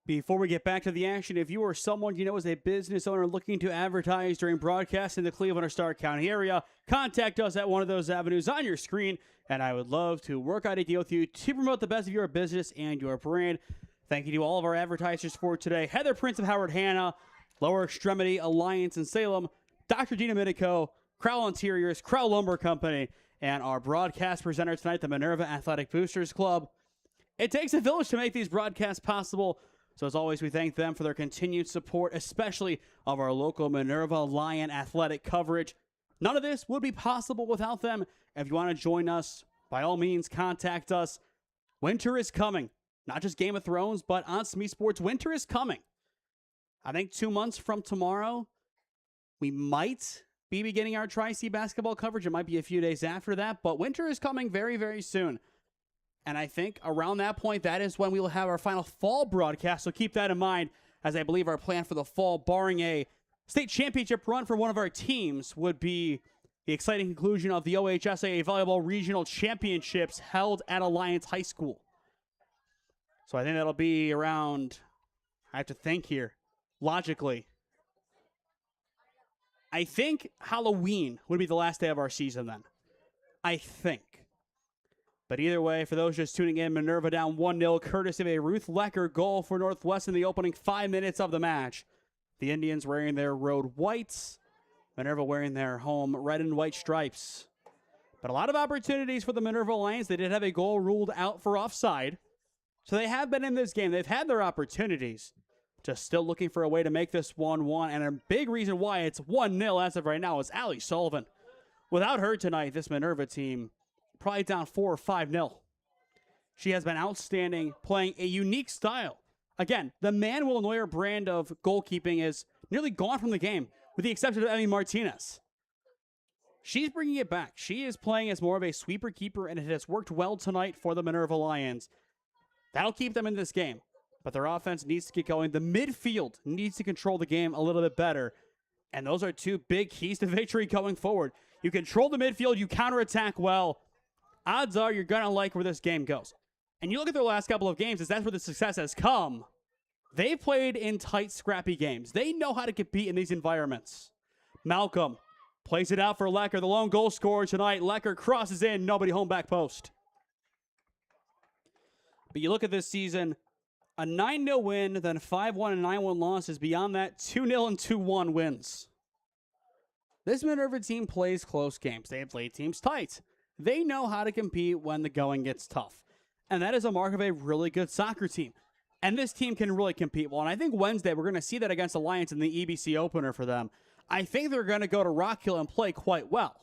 Before we get back to the action, if you or someone you know is a business owner looking to advertise during broadcast in the Cleveland or Stark County area, contact us at one of those avenues on your screen, and I would love to work out a deal with you to promote the best of your business and your brand. Thank you to all of our advertisers for today. Heather Prince of Howard Hanna, Lower Extremity Alliance in Salem, Dr. Dina Minico, Crowell Interiors, Crowell Lumber Company, and our broadcast presenter tonight, the Minerva Athletic Boosters Club. It takes a village to make these broadcasts possible. So as always, we thank them for their continued support, especially of our local Minerva Lion athletic coverage. None of this would be possible without them. If you want to join us, by all means, contact us. Winter is coming. Not just Game of Thrones, but on SmeeSports, winter is coming. I think 2 months from tomorrow, we might be beginning our Tri-C basketball coverage. It might be a few days after that, but winter is coming very, very soon. And I think around that point, that is when we will have our final fall broadcast. So keep that in mind, as I believe our plan for the fall, barring a state championship run for one of our teams, would be the exciting conclusion of the OHSAA Volleyball Regional Championships held at Alliance High School. So I think that'll be around, I have to think here, logically. I think Halloween would be the last day of our season then. I think. But either way, for those just tuning in, Minerva down 1-0, courtesy of a Ruth Lecker goal for Northwest in the opening 5 minutes of the match. The Indians wearing their road whites, Minerva wearing their home red and white stripes. But a lot of opportunities for the Minerva Lions. They did have a goal ruled out for offside. So they have been in this game. They've had their opportunities. Just still looking for a way to make this 1-1. And a big reason why it's 1-0 as of right now is Allie Sullivan. Without her tonight, this Minerva team probably down 4 or 5-0. She has been outstanding, playing a unique style. Again, the Manuel Neuer brand of goalkeeping is nearly gone from the game, with the exception of Emmy Martinez. She's bringing it back. She is playing as more of a sweeper keeper, and it has worked well tonight for the Minerva Lions. That'll keep them in this game, but their offense needs to get going. The midfield needs to control the game a little bit better, and those are two big keys to victory going forward. You control the midfield, you counterattack well. Odds are you're going to like where this game goes. And you look at their last couple of games, as that's where the success has come. They've played in tight, scrappy games. They know how to compete in these environments. Malcolm plays it out for Lecker, the lone goal scorer tonight. Lecker crosses in, nobody home, back post. But you look at this season, a 9-0 win, then 5-1 and 9-1 losses. Beyond that, 2-0 and 2-1 wins. This Minerva team plays close games. They have played teams tight. They know how to compete when the going gets tough. And that is a mark of a really good soccer team. And this team can really compete well. And I think Wednesday we're going to see that against Alliance in the EBC opener for them. I think they're going to go to Rock Hill and play quite well.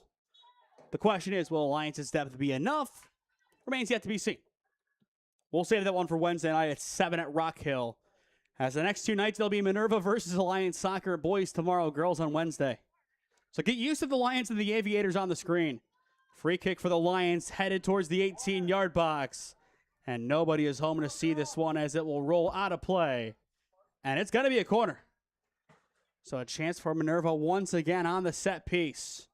The question is, will Alliance's depth be enough? Remains yet to be seen. We'll save that one for Wednesday night at 7 at Rock Hill. As the next 2 nights, there'll be Minerva versus Alliance Soccer, boys tomorrow, girls on Wednesday. So get used to the Lions and the Aviators on the screen. Free kick for the Lions, headed towards the 18-yard box. And nobody is home to see this one as it will roll out of play. And it's going to be a corner. So a chance for Minerva once again on the set piece.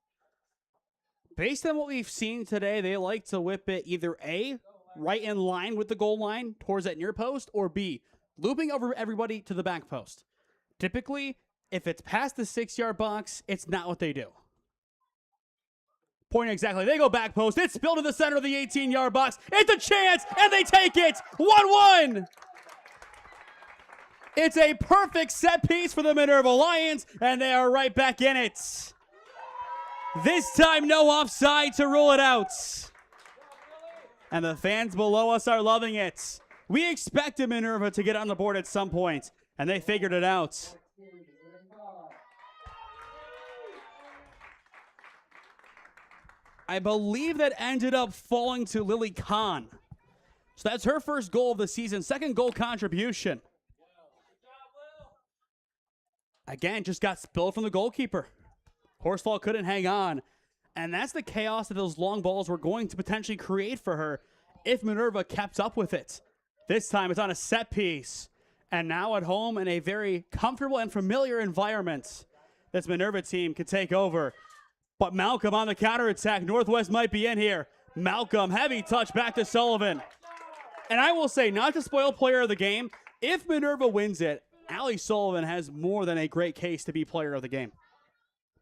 Based on what we've seen today, they like to whip it either A, right in line with the goal line towards that near post, or B, looping over everybody to the back post. Typically, if it's past the 6-yard box, it's not what they do. Pointing exactly. They go back post. It's spilled to the center of the 18-yard box. It's a chance, and they take it. 1-1. It's a perfect set piece for the Minerva Lions, and they are right back in it. This time, no offside to rule it out. And the fans below us are loving it. We expected Minerva to get on the board at some point, and they figured it out. I believe that ended up falling to Lily Kahn. So that's her first goal of the season, second goal contribution. Again, just got spilled from the goalkeeper. Horsfall couldn't hang on. And that's the chaos that those long balls were going to potentially create for her if Minerva kept up with it. This time it's on a set piece. And now at home in a very comfortable and familiar environment, this Minerva team can take over. But Malcolm on the counterattack. Northwest might be in here. Malcolm, heavy touch back to Sullivan. And I will say, not to spoil player of the game, If Minerva wins it, Allie Sullivan has more than a great case to be player of the game.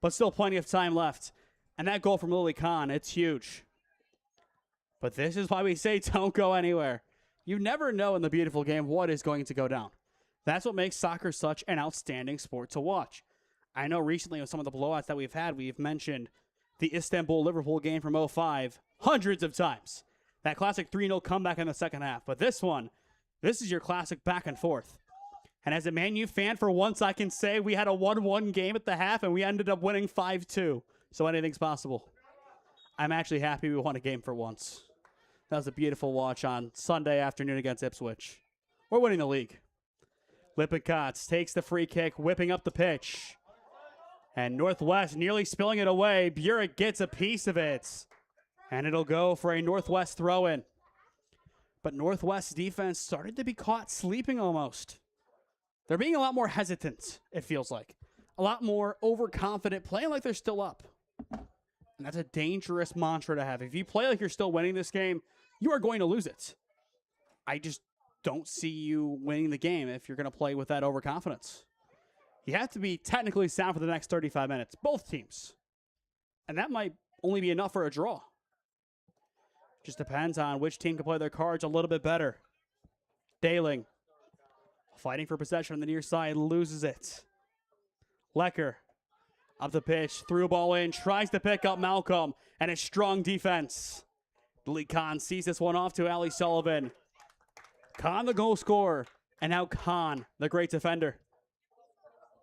But still plenty of time left. And that goal from Lily Kahn, it's huge. But this is why we say don't go anywhere. You never know in the beautiful game what is going to go down. That's what makes soccer such an outstanding sport to watch. I know recently with some of the blowouts that we've had, we've mentioned the Istanbul-Liverpool game from 2005 hundreds of times. That classic 3-0 comeback in the second half. But this one, this is your classic back and forth. And as a Man U fan, for once I can say we had a 1-1 game at the half and we ended up winning 5-2. So anything's possible. I'm actually happy we won a game for once. That was a beautiful watch on Sunday afternoon against Ipswich. We're winning the league. Lippincott takes the free kick, whipping up the pitch. And Northwest nearly spilling it away. Burek gets a piece of it. And it'll go for a Northwest throw-in. But Northwest's defense started to be caught sleeping almost. They're being a lot more hesitant, it feels like. A lot more overconfident, playing like they're still up. And that's a dangerous mantra to have. If you play like you're still winning this game, you are going to lose it. I just don't see you winning the game if you're going to play with that overconfidence. You have to be technically sound for the next 35 minutes, both teams. And that might only be enough for a draw. Just depends on which team can play their cards a little bit better. Daling, fighting for possession on the near side, loses it. Lecker, up the pitch, threw a ball in, tries to pick up Malcolm, and a strong defense. Lee Kahn sees this one off to Ali Sullivan. Kahn, the goal scorer, and now Kahn, the great defender.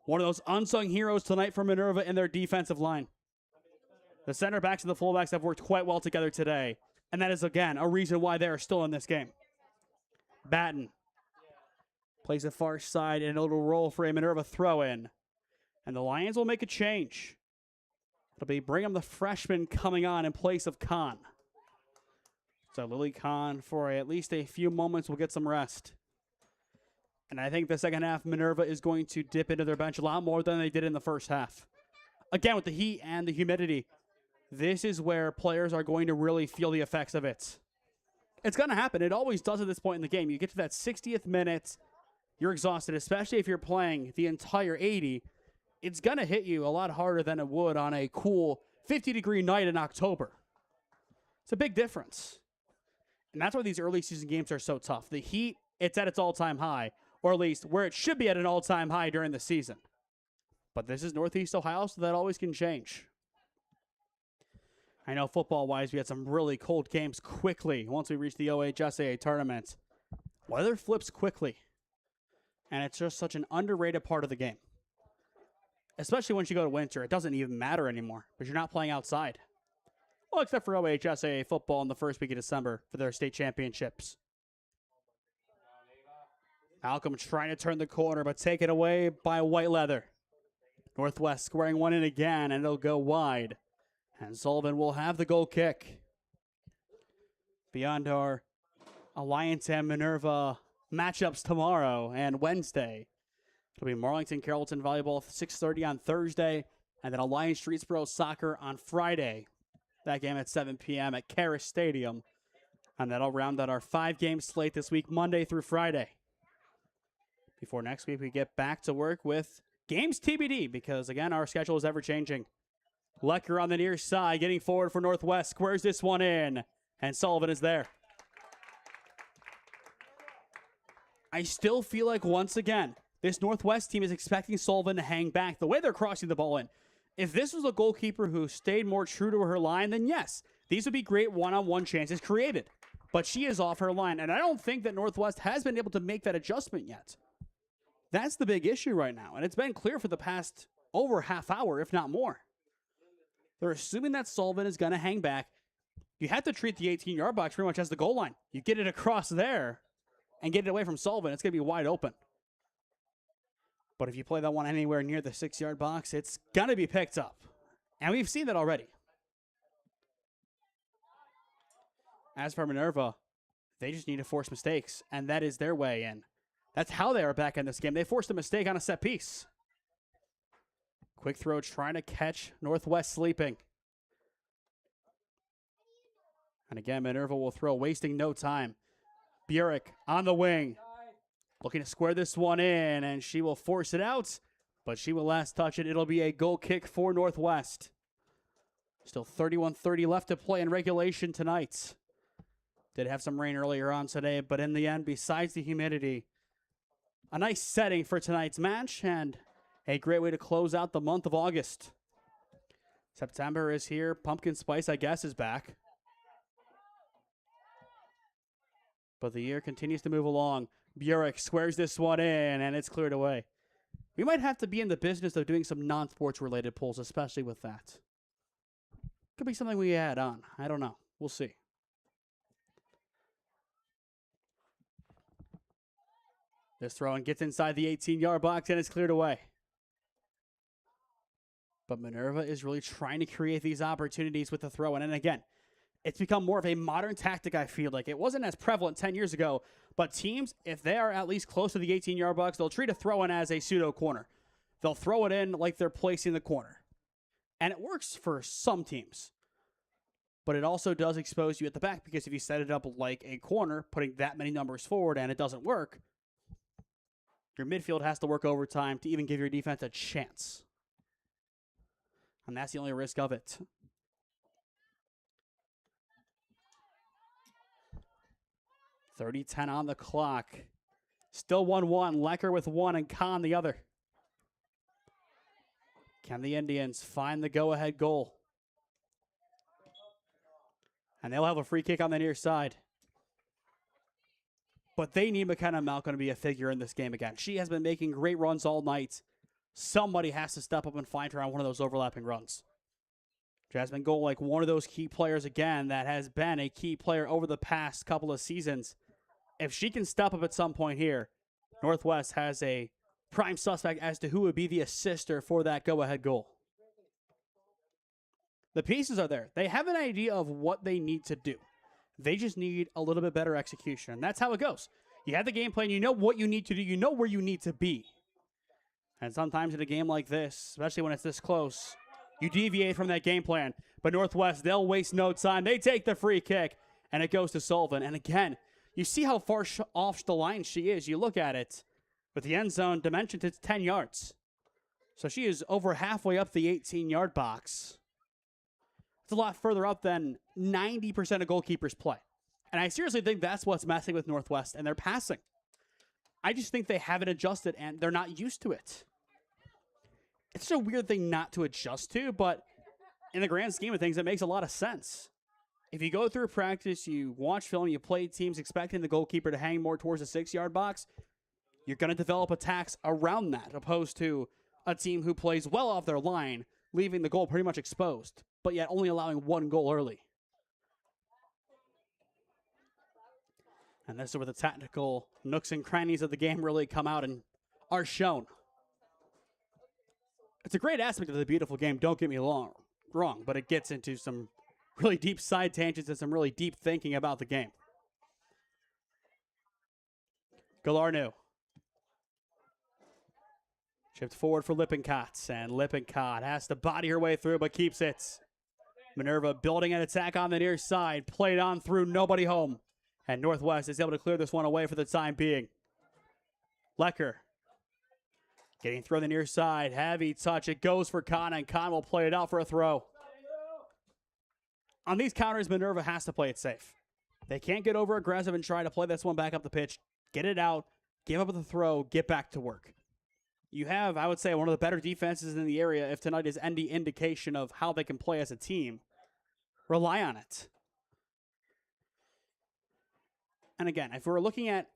One of those unsung heroes tonight for Minerva in their defensive line. The center backs and the fullbacks have worked quite well together today, and that is, again, a reason why they are still in this game. Batten plays a far side, and it'll roll for a Minerva throw-in. And the Lions will make a change. It'll be Brigham, the freshman, coming on in place of Kahn. So Lily Kahn, for at least a few moments, will get some rest. And I think the second half, Minerva is going to dip into their bench a lot more than they did in the first half. Again, with the heat and the humidity, this is where players are going to really feel the effects of it. It's going to happen. It always does at this point in the game. You get to that 60th minute, you're exhausted, especially if you're playing the entire 80. It's going to hit you a lot harder than it would on a cool 50-degree night in October. It's a big difference. And that's why these early season games are so tough. The heat, it's at its all-time high, or at least where it should be at an all-time high during the season. But this is Northeast Ohio, so that always can change. I know football-wise, we had some really cold games quickly once we reached the OHSAA tournament. Weather flips quickly, and it's just such an underrated part of the game. Especially once you go to winter, it doesn't even matter anymore because you're not playing outside. Well, except for OHSAA football in the first week of December for their state championships. Malcolm trying to turn the corner, but taken away by White Leather. Northwest squaring one in again, and it'll go wide. And Sullivan will have the goal kick. Beyond our Alliance and Minerva matchups tomorrow and Wednesday, it'll be Marlington Carrollton Volleyball 6:30 on Thursday, and then Alliance Streetsboro Soccer on Friday. That game at 7 p.m. at Karis Stadium. And that'll round out our 5-game slate this week, Monday through Friday. Before next week, we get back to work with games TBD, because, again, our schedule is ever-changing. Lecker on the near side, getting forward for Northwest, squares this one in, and Sullivan is there. I still feel like, once again, this Northwest team is expecting Sullivan to hang back the way they're crossing the ball in. If this was a goalkeeper who stayed more true to her line, then yes, these would be great one-on-one chances created. But she is off her line, and I don't think that Northwest has been able to make that adjustment yet. That's the big issue right now, and it's been clear for the past over half hour, if not more. They're assuming that Sullivan is going to hang back. You have to treat the 18-yard box pretty much as the goal line. You get it across there and get it away from Sullivan, it's going to be wide open. But if you play that one anywhere near the 6-yard box, it's going to be picked up. And we've seen that already. As for Minerva, they just need to force mistakes, and that is their way in. That's how they are back in this game. They forced a mistake on a set piece. Quick throw trying to catch Northwest sleeping. And again, Minerva will throw, wasting no time. Burek on the wing. Looking to square this one in, and she will force it out, but she will last touch it. It'll be a goal kick for Northwest. Still 31:30 left to play in regulation tonight. Did have some rain earlier on today, but in the end, besides the humidity, a nice setting for tonight's match and a great way to close out the month of August. September is here. Pumpkin spice, I guess, is back. But the year continues to move along. Burek squares this one in, and it's cleared away. We might have to be in the business of doing some non-sports related pulls, especially with that. Could be something we add on. I don't know. We'll see. This throw-in gets inside the 18-yard box, and it's cleared away. But Minerva is really trying to create these opportunities with the throw-in. And again, it's become more of a modern tactic, I feel like. It wasn't as prevalent 10 years ago, but teams, if they are at least close to the 18-yard box, they'll treat a throw-in as a pseudo corner. They'll throw it in like they're placing the corner. And it works for some teams. But it also does expose you at the back, because if you set it up like a corner, putting that many numbers forward and it doesn't work, your midfield has to work overtime to even give your defense a chance. And that's the only risk of it. .30-10 on the clock. Still 1-1. Lecker with one and Kahn the other. Can the Indians find the go-ahead goal? And they'll have a free kick on the near side. But they need McKenna Malcolm to be a figure in this game again. She has been making great runs all night. Somebody has to step up and find her on one of those overlapping runs. Jasmine Golick, one of those key players again that has been a key player over the past couple of seasons. If she can step up at some point here, Northwest has a prime suspect as to who would be the assister for that go-ahead goal. The pieces are there. They have an idea of what they need to do. They just need a little bit better execution. And that's how it goes. You have the game plan. You know what you need to do. You know where you need to be. And sometimes in a game like this, especially when it's this close, you deviate from that game plan. But Northwest, they'll waste no time. They take the free kick, and it goes to Sullivan. And again, you see how far off the line she is. You look at it. With the end zone dimensions, it's 10 yards. So she is over halfway up the 18-yard box. It's a lot further up than 90% of goalkeepers play. And I seriously think that's what's messing with Northwest and their passing. I just think they haven't adjusted and they're not used to it. It's a weird thing not to adjust to, but in the grand scheme of things, it makes a lot of sense. If you go through practice, you watch film, you play teams expecting the goalkeeper to hang more towards the 6-yard box, you're going to develop attacks around that, opposed to a team who plays well off their line, leaving the goal pretty much exposed, but yet only allowing one goal early. And this is where the tactical nooks and crannies of the game really come out and are shown. It's a great aspect of the beautiful game, don't get me wrong, but it gets into some really deep side tangents and some really deep thinking about the game. Galarnu. Chipped forward for Lippincott, and Lippincott has to body her way through, but keeps it. Minerva building an attack on the near side, played on through, nobody home. And Northwest is able to clear this one away for the time being. Lecker getting through the near side, heavy touch, it goes for Kahn, and Kahn will play it out for a throw. On these counters, Minerva has to play it safe. They can't get over aggressive and try to play this one back up the pitch, get it out, give up the throw, get back to work. You have, I would say, one of the better defenses in the area if tonight is any indication of how they can play as a team. Rely on it. And again, if we're looking at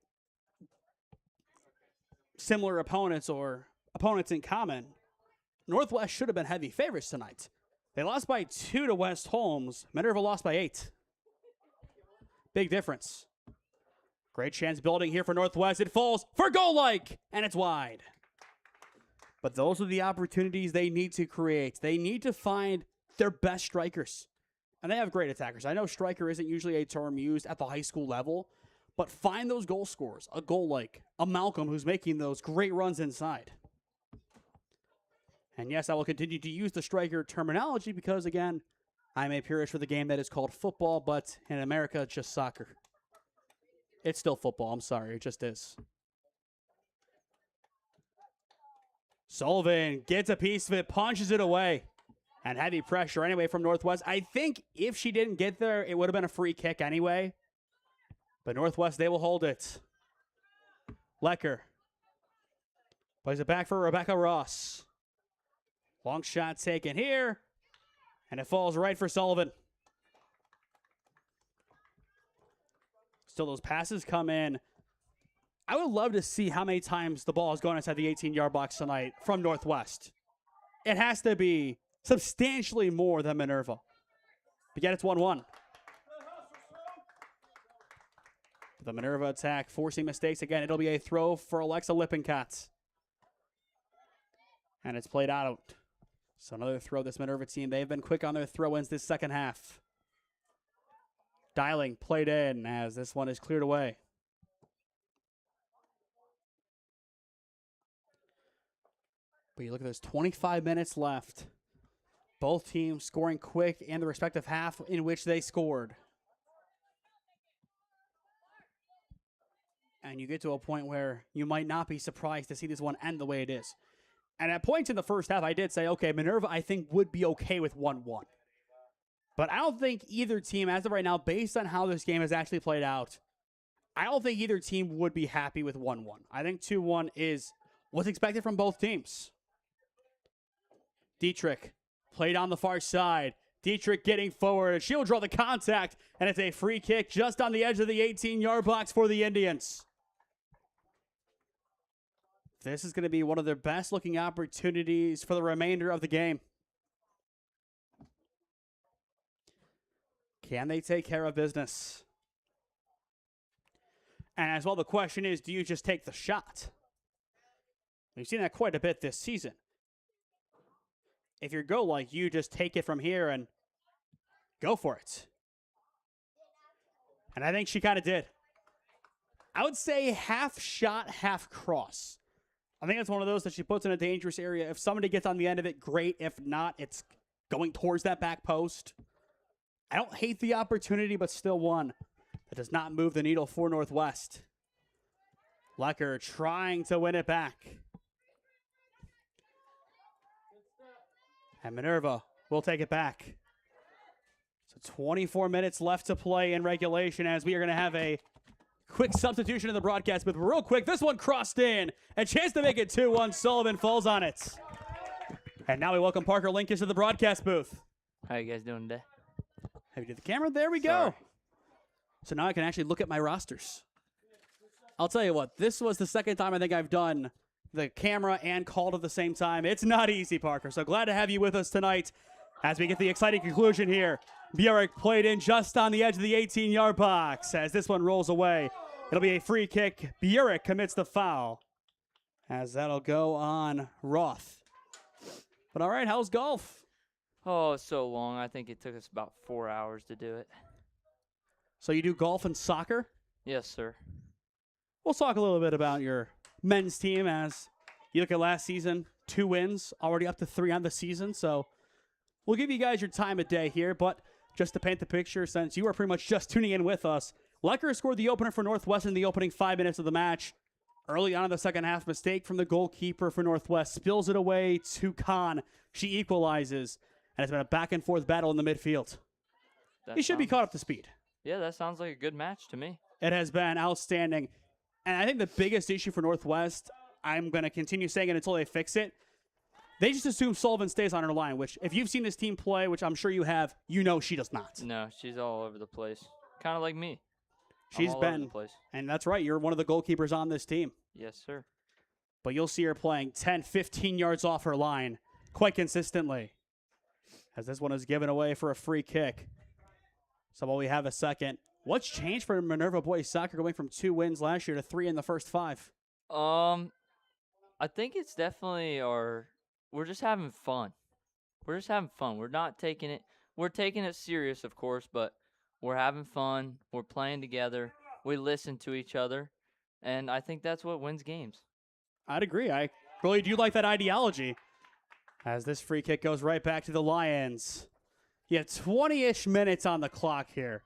similar opponents or opponents in common, Northwest should have been heavy favorites tonight. They lost by 2 to West Holmes. Minerva lost by 8. Big difference. Great chance building here for Northwest. It falls for goal-like, and it's wide. But those are the opportunities they need to create. They need to find their best strikers. And they have great attackers. I know striker isn't usually a term used at the high school level, but find those goal scorers, a goal like a Malcolm who's making those great runs inside. And yes, I will continue to use the striker terminology because, again, I'm a purist for the game that is called football, but in America, it's just soccer. It's still football. I'm sorry. It just is. Sullivan gets a piece of it, punches it away. And heavy pressure anyway from Northwest. I think if she didn't get there, it would have been a free kick anyway. But Northwest, they will hold it. Lecker plays it back for Rebecca Ross. Long shot taken here. And it falls right for Sullivan. Still, those passes come in. I would love to see how many times the ball is going inside the 18-yard box tonight from Northwest. It has to be substantially more than Minerva. But yet it's 1-1. The Minerva attack forcing mistakes again. It'll be a throw for Alexa Lippincott. And it's played out. So another throw, this Minerva team. They've been quick on their throw-ins this second half. Dialing played in as this one is cleared away. But you look at this, 25 minutes left. Both teams scoring quick in the respective half in which they scored. And you get to a point where you might not be surprised to see this one end the way it is. And at points in the first half, I did say, okay, Minerva, I think, would be okay with 1-1. But I don't think either team, as of right now, based on how this game has actually played out, I don't think either team would be happy with 1-1. I think 2-1 is what's expected from both teams. Dietrich played on the far side. Dietrich getting forward. She'll draw the contact, and it's a free kick just on the edge of the 18-yard box for the Indians. This is going to be one of their best-looking opportunities for the remainder of the game. Can they take care of business? And as well, the question is, do you just take the shot? We've seen that quite a bit this season. If your goal, like, you just take it from here and go for it. And I think she kind of did. I would say half shot, half cross. I think that's one of those that she puts in a dangerous area. If somebody gets on the end of it, great. If not, it's going towards that back post. I don't hate the opportunity, but still one that does not move the needle for Northwest. Lecker trying to win it back. And Minerva will take it back. So 24 minutes left to play in regulation as we are going to have a quick substitution in the broadcast. But real quick, this one crossed in. A chance to make it 2-1. Sullivan falls on it. And now we welcome Parker Linkus to the broadcast booth. How you guys doing today? Have you did the camera? There we go. Sorry. So now I can actually look at my rosters. I'll tell you what, this was the second time I think I've done the camera and called at the same time. It's not easy, Parker. So glad to have you with us tonight as we get the exciting conclusion here. Bjork played in just on the edge of the 18-yard box as this one rolls away. It'll be a free kick. Bjork commits the foul as that'll go on Roth. But all right, how's golf? Oh, it's so long. I think it took us about 4 hours to do it. So you do golf and soccer? Yes, sir. We'll talk a little bit about your men's team as you look at last season, 2 wins, already up to 3 on the season. So we'll give you guys your time of day here, but just to paint the picture, since you are pretty much just tuning in with us, Lecker scored the opener for Northwest in the opening 5 minutes of the match. Early on in the second half, mistake from the goalkeeper for Northwest, spills it away to Khan. She equalizes, and it's been a back-and-forth battle in the midfield. He should be caught up to speed. Yeah, that sounds like a good match to me. It has been outstanding. And I think the biggest issue for Northwest, I'm going to continue saying it until they fix it, they just assume Sullivan stays on her line, which if you've seen this team play, which I'm sure you have, you know she does not. No, she's all over the place. Kind of like me. She's all been, over the place. And that's right, you're one of the goalkeepers on this team. Yes, sir. But you'll see her playing 10, 15 yards off her line quite consistently. As this one is given away for a free kick. So while we have a second, what's changed for Minerva boys soccer going from 2 wins last year to 3 in the first 5? I think it's definitely we're just having fun. We're just having fun. We're not taking it, we're taking it serious, of course, but we're having fun. We're playing together. We listen to each other. And I think that's what wins games. I'd agree. I really do like that ideology. As this free kick goes right back to the Lions. You have 20-ish minutes on the clock here.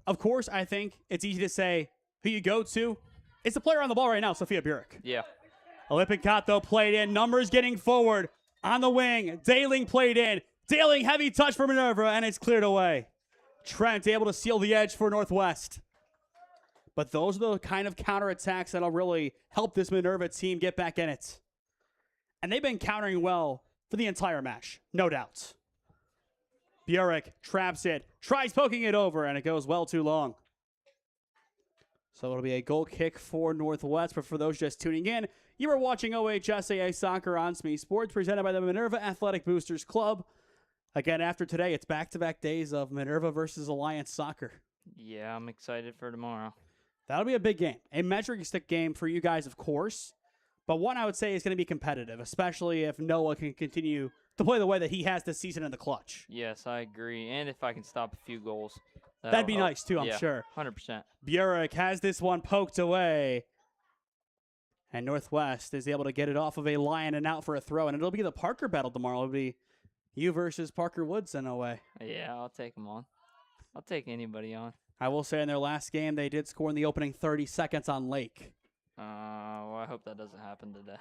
Of course, I think it's easy to say who you go to. It's the player on the ball right now, Sophia Burek. Yeah. Lippincott, though, played in. Numbers getting forward on the wing. Daling played in. Daling, heavy touch for Minerva, and it's cleared away. Trent able to seal the edge for Northwest. But those are the kind of counterattacks that'll really help this Minerva team get back in it. And they've been countering well for the entire match, no doubt. Burek traps it, tries poking it over, and it goes well too long. So it'll be a goal kick for Northwest. But for those just tuning in, you are watching OHSAA Soccer on SmeeSports, presented by the Minerva Athletic Boosters Club. Again, after today, it's back-to-back days of Minerva versus Alliance Soccer. Yeah, I'm excited for tomorrow. That'll be a big game. A measuring stick game for you guys, of course. But one I would say is going to be competitive, especially if Noah can continue to play the way that he has this season in the clutch. Yes, I agree. And if I can stop a few goals. That'd be nice, too, I'm yeah, sure. 100%. Burek has this one poked away. And Northwest is able to get it off of a line and out for a throw. And it'll be the Parker battle tomorrow. It'll be you versus Parker Woods in a way. Yeah, I'll take him on. I'll take anybody on. I will say in their last game, they did score in the opening 30 seconds on Lake. Well, I hope that doesn't happen today.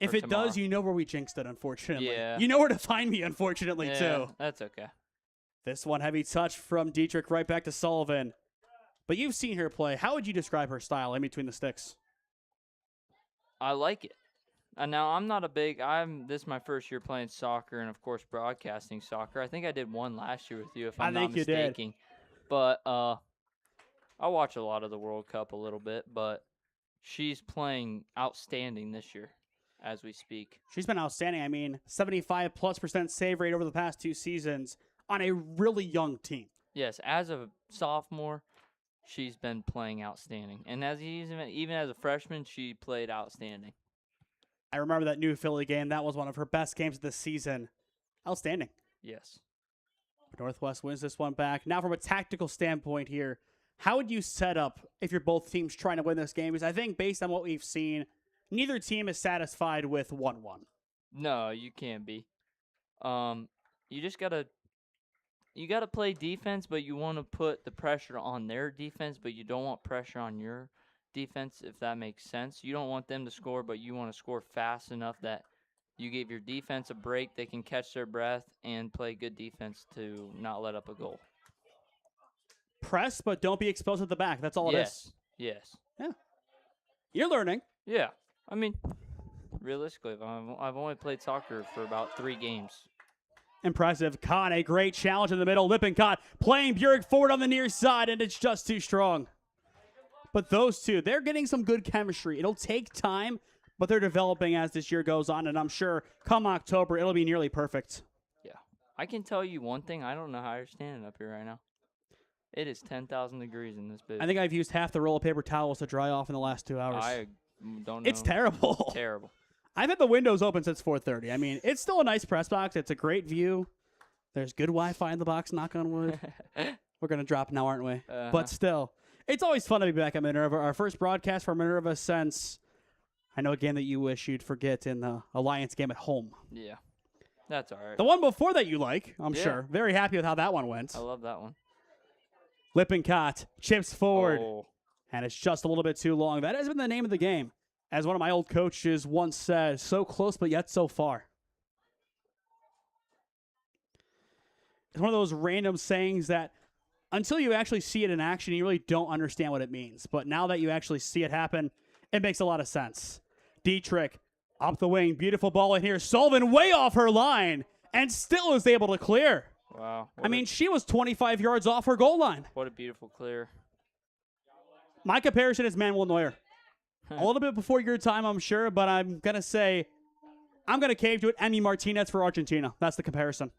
If it does, you know where we jinxed it, unfortunately. Yeah. You know where to find me, unfortunately, too. That's okay. This one, heavy touch from Dietrich right back to Sullivan. But you've seen her play. How would you describe her style in between the sticks? I like it. Now, I'm not a big... This is my first year playing soccer and, of course, broadcasting soccer. I think I did one last year with you, if I'm not mistaken. But I watch a lot of the World Cup a little bit, but she's playing outstanding this year as we speak. She's been outstanding. I mean, 75+% save rate over the past 2 seasons on a really young team. Yes, as a sophomore, she's been playing outstanding. And even as a freshman, she played outstanding. I remember that New Philly game. That was one of her best games of the season. Outstanding. Yes. Northwest wins this one back. Now, from a tactical standpoint here, how would you set up if you're both teams trying to win this game? Because I think based on what we've seen, neither team is satisfied with 1-1. No, you can't be. You just gotta play defense, but you want to put the pressure on their defense, but you don't want pressure on your defense, if that makes sense. You don't want them to score, but you want to score fast enough that you give your defense a break, they can catch their breath, and play good defense to not let up a goal. Press, but don't be exposed at the back. That's all it is. Yes. Yeah. You're learning. Yeah. I mean, realistically, I've only played soccer for about 3 games. Impressive. Kahn, a great challenge in the middle. Lippincott playing Burek forward on the near side, and it's just too strong. But those two, they're getting some good chemistry. It'll take time, but they're developing as this year goes on, and I'm sure come October, it'll be nearly perfect. Yeah. I can tell you one thing. I don't know how you're standing up here right now. It is 10,000 degrees in this bitch. I think I've used half the roll of paper towels to dry off in the last 2 hours. I don't know. It's terrible. Terrible. I've had the windows open since 4:30. I mean, it's still a nice press box. It's a great view. There's good Wi-Fi in the box, knock on wood. We're going to drop now, aren't we? But still, it's always fun to be back at Minerva. Our first broadcast for Minerva since, I know a game that you wish you'd forget in the Alliance game at home. Yeah, that's all right. The one before that you like, I'm sure. Very happy with how that one went. I love that one. Lippincott chips forward, Oh. and it's just a little bit too long. That has been the name of the game. As one of my old coaches once said, so close but yet so far. It's one of those random sayings that until you actually see it in action, you really don't understand what it means. But now that you actually see it happen, it makes a lot of sense. Dietrich up the wing, beautiful ball in here. Sullivan way off her line and still is able to clear. Wow. I mean, she was 25 yards off her goal line. What a beautiful clear. My comparison is Manuel Neuer. A little bit before your time, I'm sure, but I'm going to say, I'm going to cave to it. Emi Martinez for Argentina. That's the comparison.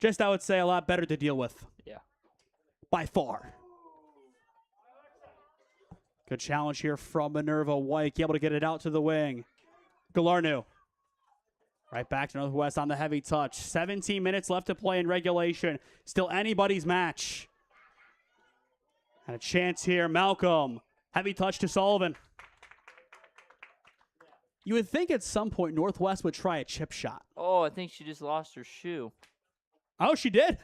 Just, I would say, a lot better to deal with. Yeah. By far. Good challenge here from Minerva. White able to get it out to the wing. Galarnu. Right back to Northwest on the heavy touch. 17 minutes left to play in regulation. Still anybody's match. And a chance here. Malcolm. Heavy touch to Sullivan. You would think at some point Northwest would try a chip shot. Oh, I think she just lost her shoe. Oh, she did.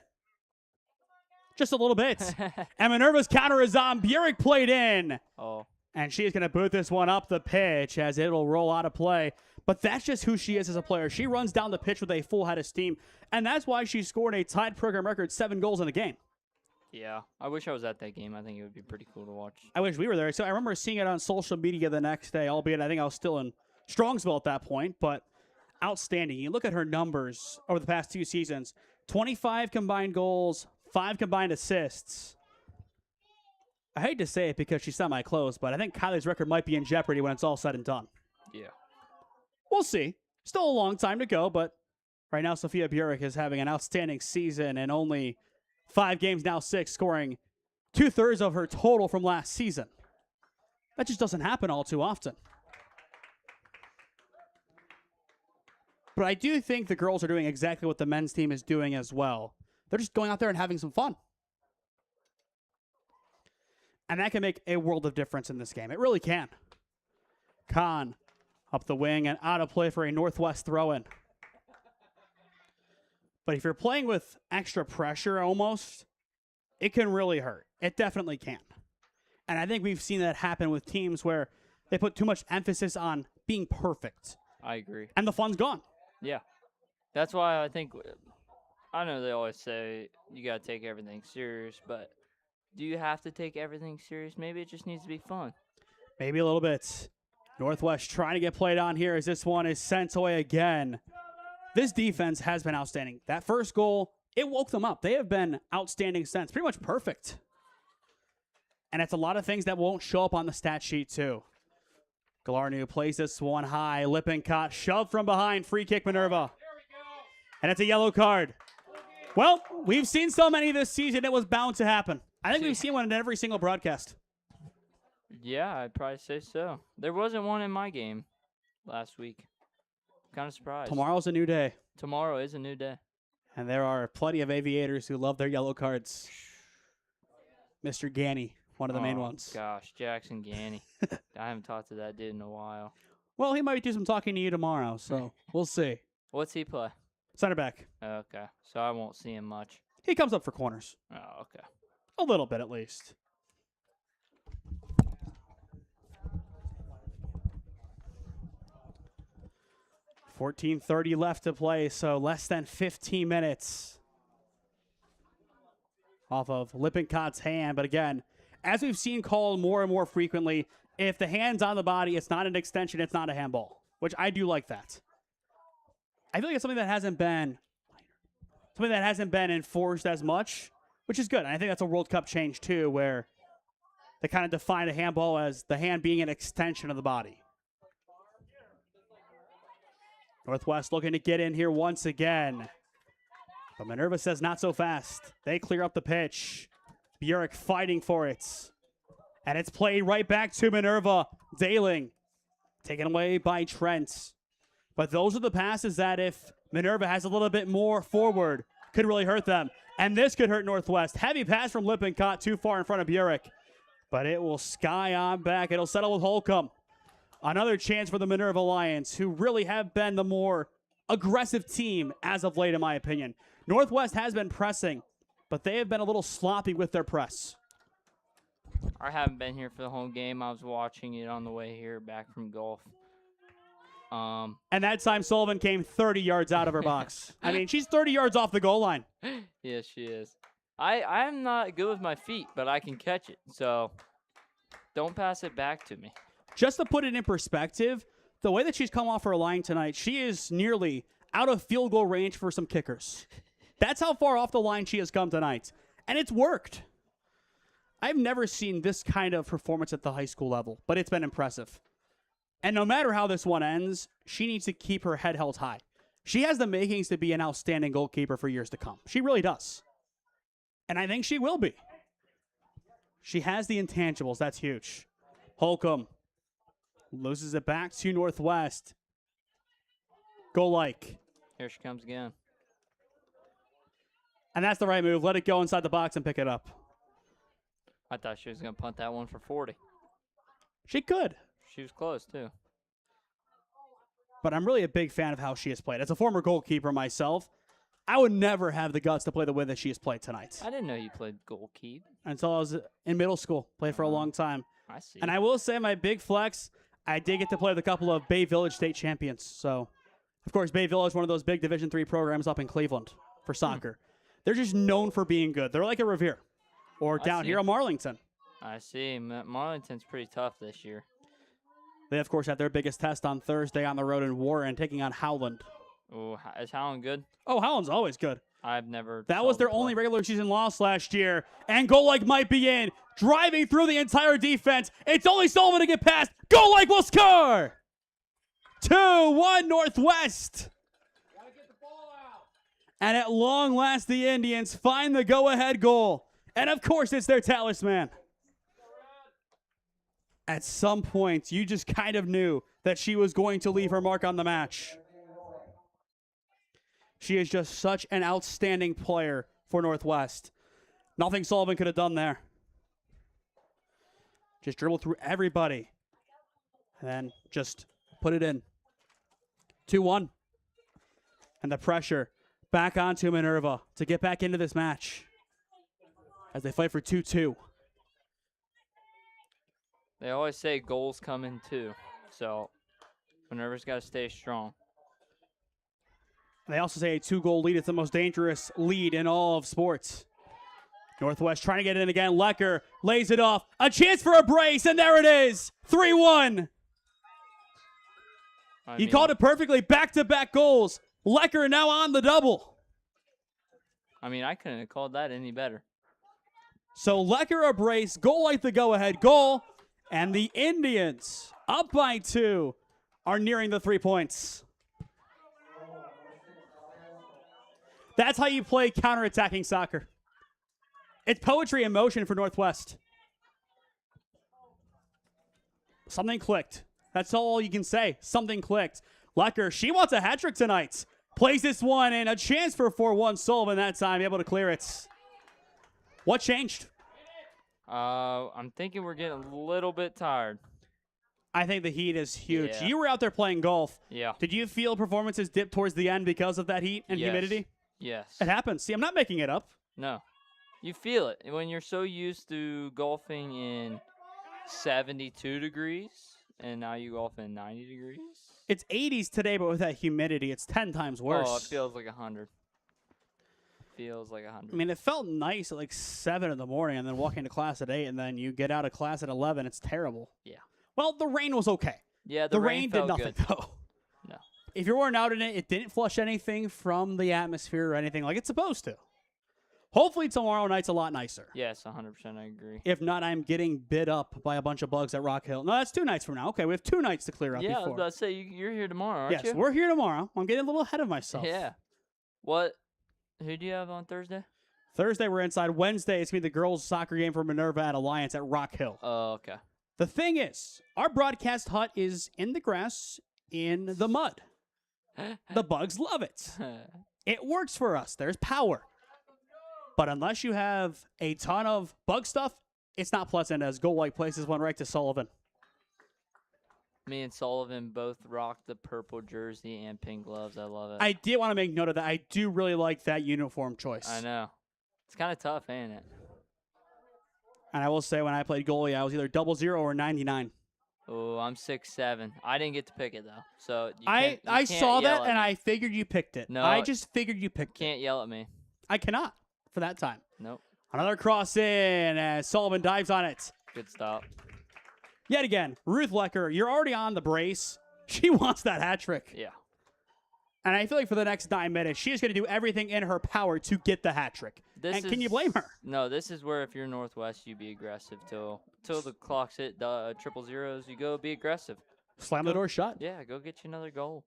Just a little bit. And Minerva's counter is on. Burek played in. Oh. And she is going to boot this one up the pitch as it'll roll out of play. But that's just who she is as a player. She runs down the pitch with a full head of steam, and that's why she scored a tied program record 7 goals in a game. Yeah, I wish I was at that game. I think it would be pretty cool to watch. I wish we were there. So I remember seeing it on social media the next day, albeit I think I was still in Strongsville at that point, but outstanding. You look at her numbers over the past 2 seasons, 25 combined goals, 5 combined assists. I hate to say it because she's semi-close, but I think Kylie's record might be in jeopardy when it's all said and done. Yeah. We'll see. Still a long time to go, but right now Sophia Burek is having an outstanding season and only 5 games, now 6, scoring 2/3 of her total from last season. That just doesn't happen all too often. But I do think the girls are doing exactly what the men's team is doing as well. They're just going out there and having some fun. And that can make a world of difference in this game. It really can. Kahn up the wing and out of play for a Northwest throw-in. But if you're playing with extra pressure almost, it can really hurt. It definitely can. And I think we've seen that happen with teams where they put too much emphasis on being perfect. I agree. And the fun's gone. Yeah. That's why I think, I know they always say you got to take everything serious, but do you have to take everything serious? Maybe it just needs to be fun. Maybe a little bit. Northwest trying to get played on here as this one is sent away again. This defense has been outstanding. That first goal, it woke them up. They have been outstanding since. Pretty much perfect. And it's a lot of things that won't show up on the stat sheet too. Galarnu plays this one high. Lippincott shoved from behind. Free kick Minerva. And it's a yellow card. Well, we've seen so many this season, it was bound to happen. I think we've seen one in every single broadcast. Yeah, I'd probably say so. There wasn't one in my game last week. Kind of surprised. Tomorrow's a new day. Tomorrow is a new day. And there are plenty of aviators who love their yellow cards. Mr. Ganny, one of the main ones. Gosh, Jackson Ganny. I haven't talked to that dude in a while. Well, he might do some talking to you tomorrow, so we'll see. What's he play? Center back. Okay, so I won't see him much. He comes up for corners. Oh, okay. A little bit, at least. $14:30 left to play, so less than 15 minutes off of Lippincott's hand. But again, as we've seen called more and more frequently, if the hand's on the body, it's not an extension, it's not a handball, which I do like that. I feel like it's something that hasn't been enforced as much, which is good. And I think that's a World Cup change too, where they kind of define a handball as the hand being an extension of the body. Northwest looking to get in here once again. But Minerva says not so fast. They clear up the pitch. Burek fighting for it. And it's played right back to Minerva. Dailing taken away by Trent. But those are the passes that if Minerva has a little bit more forward, could really hurt them. And this could hurt Northwest. Heavy pass from Lippincott, too far in front of Burek. But it will sky on back. It'll settle with Holcomb. Another chance for the Minerva Lions, who really have been the more aggressive team as of late, in my opinion. Northwest has been pressing, but they have been a little sloppy with their press. I haven't been here for the whole game. I was watching it on the way here back from golf. And that time Sullivan came 30 yards out of her box. I mean, she's 30 yards off the goal line. Yes, she is. I'm not good with my feet, but I can catch it. So don't pass it back to me. Just to put it in perspective, the way that she's come off her line tonight, she is nearly out of field goal range for some kickers. That's how far off the line she has come tonight. And it's worked. I've never seen this kind of performance at the high school level, but it's been impressive. And no matter how this one ends, she needs to keep her head held high. She has the makings to be an outstanding goalkeeper for years to come. She really does. And I think she will be. She has the intangibles. That's huge. Holcomb loses it back to Northwest. Goal like. Here she comes again. And that's the right move. Let it go inside the box and pick it up. I thought she was going to punt that one for 40. She could. She was close, too. But I'm really a big fan of how she has played. As a former goalkeeper myself, I would never have the guts to play the way that she has played tonight. I didn't know you played goalkeeper. Until I was in middle school. Played for a long time. I see. And I will say my big flex, I did get to play with a couple of Bay Village state champions. So, of course, Bay Village, one of those big Division III programs up in Cleveland for soccer. They're just known for being good. They're like a Revere or down here in Marlington. I see. Marlington's pretty tough this year. They, of course, had their biggest test on Thursday on the road in Warren, taking on Howland. Oh, is Howland good? Oh, Howland's always good. I've never. That was their only regular season loss last year. And Goal Like might be in. Driving through the entire defense. It's only Sullivan to get past. Goal Like will score. 2-1 Northwest. And at long last, the Indians find the go-ahead goal. And, of course, it's their talisman. At some point, you just kind of knew that she was going to leave her mark on the match. She is just such an outstanding player for Northwest. Nothing Sullivan could have done there. Just dribble through everybody. And then just put it in. 2-1. And the pressure back onto Minerva to get back into this match as they fight for 2-2. They always say goals come in too. So Minerva's got to stay strong. They also say a 2-goal lead is the most dangerous lead in all of sports. Northwest trying to get it in again. Lecker lays it off. A chance for a brace, and there it is. 3-1. He called it perfectly. Back-to-back goals. Lecker now on the double. I mean, I couldn't have called that any better. So Lecker a brace. Goal Like the go-ahead goal. And the Indians, up by 2, are nearing the 3 points. That's how you play counterattacking soccer. It's poetry in motion for Northwest. Something clicked. That's all you can say. Something clicked. Lecker, she wants a hat trick tonight. Plays this one in. A chance for 4-1. Sullivan that time able to clear it. What changed? I'm thinking we're getting a little bit tired. I think the heat is huge. Yeah. You were out there playing golf. Yeah. Did you feel performances dip towards the end because of that heat and humidity? Yes. It happens. See, I'm not making it up. No. You feel it. When you're so used to golfing in 72 degrees, and now you golf in 90 degrees. It's 80s today, but with that humidity, it's 10 times worse. Oh, it feels like 100. Feels like 100. I mean, it felt nice at like 7 in the morning, and then walking to class at 8, and then you get out of class at 11. It's terrible. Yeah. Well, the rain was okay. Yeah, the rain did felt nothing, good. though. No. If you weren't out in it, it didn't flush anything from the atmosphere or anything like it's supposed to. Hopefully tomorrow night's a lot nicer. Yes, 100% I agree. If not, I'm getting bit up by a bunch of bugs at Rock Hill. No, that's 2 nights from now. Okay, we have 2 nights to clear up Yeah, I before. was about to say, you're here tomorrow, aren't Yes, you? we're here tomorrow. I'm getting a little ahead of myself. Yeah. Who do you have on Thursday? Thursday, we're inside. Wednesday, it's going to be the girls' soccer game for Minerva at Alliance at Rock Hill. Oh, okay. The thing is, our broadcast hut is in the grass, in the mud. The bugs love it. It works for us. There's power. But unless you have a ton of bug stuff, it's not pleasant as Goal Like places one right to Sullivan. Me and Sullivan both rock the purple jersey and pink gloves. I love it. I did want to make note of that. I do really like that uniform choice. I know. It's kind of tough, ain't it? And I will say when I played goalie, I was either 00 or 99. Oh, I'm 6'7". I didn't get to pick it, though. So I saw that, and I figured you picked it. No, I just figured you picked it. Can't yell at me. I cannot for that time. Nope. Another cross in as Sullivan dives on it. Good stop. Yet again, Ruth Lecker, you're already on the brace. She wants that hat trick. Yeah. And I feel like for the next 9 minutes, she is going to do everything in her power to get the hat trick. Can you blame her? No, this is where if you're Northwest, you be aggressive till the clock's hit triple zeros. You go be aggressive. Slam the door shut. Yeah, go get you another goal.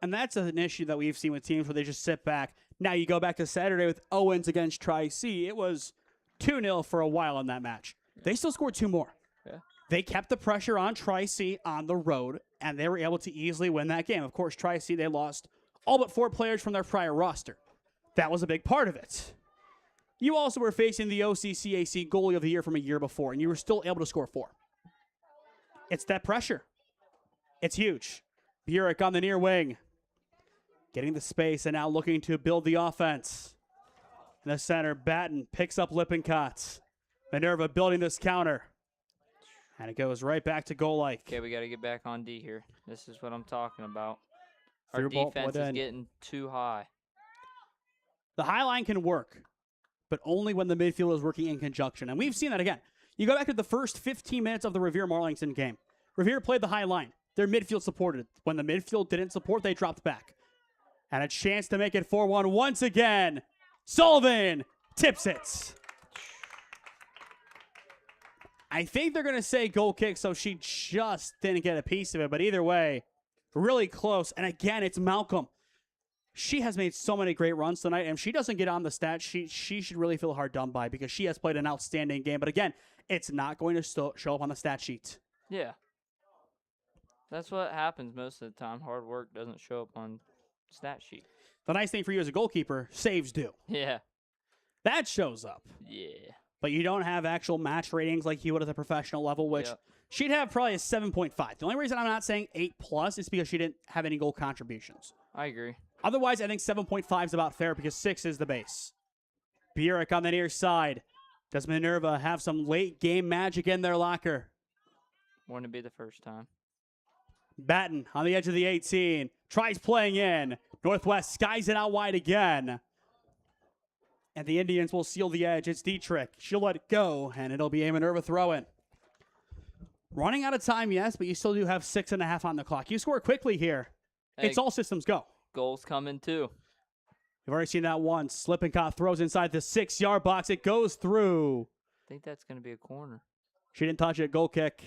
And that's an issue that we've seen with teams where they just sit back. Now you go back to Saturday with Owens against Tri-C. It was 2-0 for a while in that match. They still scored 2 more. Yeah. They kept the pressure on Tri-C on the road, and they were able to easily win that game. Of course, Tri-C, they lost all but 4 players from their prior roster. That was a big part of it. You also were facing the OCCAC goalie of the year from a year before, and you were still able to score 4. It's that pressure. It's huge. Burek on the near wing. Getting the space and now looking to build the offense. In the center, Batten picks up Lippincott. Minerva building this counter. And it goes right back to goal like. Okay, we got to get back on D here. This is what I'm talking about. Our Through ball defense put is in. getting too high. The high line can work, but only when the midfield is working in conjunction. And we've seen that again. You go back to the first 15 minutes of the Revere-Marlington game. Revere played the high line. Their midfield supported. When the midfield didn't support, they dropped back. And a chance to make it 4-1 once again. Sullivan tips it. I think they're going to say goal kick, so she just didn't get a piece of it. But either way, really close. And again, it's Malcolm. She has made so many great runs tonight, and if she doesn't get on the stat sheet, she should really feel hard done by because she has played an outstanding game. But again, it's not going to show up on the stat sheet. Yeah. That's what happens most of the time. Hard work doesn't show up on stat sheet. The nice thing for you as a goalkeeper, saves do. Yeah. That shows up. Yeah. But you don't have actual match ratings like you would at the professional level, which she'd have probably a 7.5. The only reason I'm not saying 8+ is because she didn't have any goal contributions. I agree. Otherwise, I think 7.5 is about fair because 6 is the base. Burek on the near side. Does Minerva have some late game magic in their locker? Wouldn't be the first time. Batten on the edge of the 18. Tries playing in. Northwest skies it out wide again. And the Indians will seal the edge. It's Dietrich. She'll let it go, and it'll be a Minerva throw-in. Running out of time, yes, but you still do have 6.5 on the clock. You score quickly here. Hey, It's all systems go. goals coming too. You've already seen that once. Lippincott throws inside the 6-yard box. It goes through. I think that's going to be a corner. She didn't touch it. Goal kick.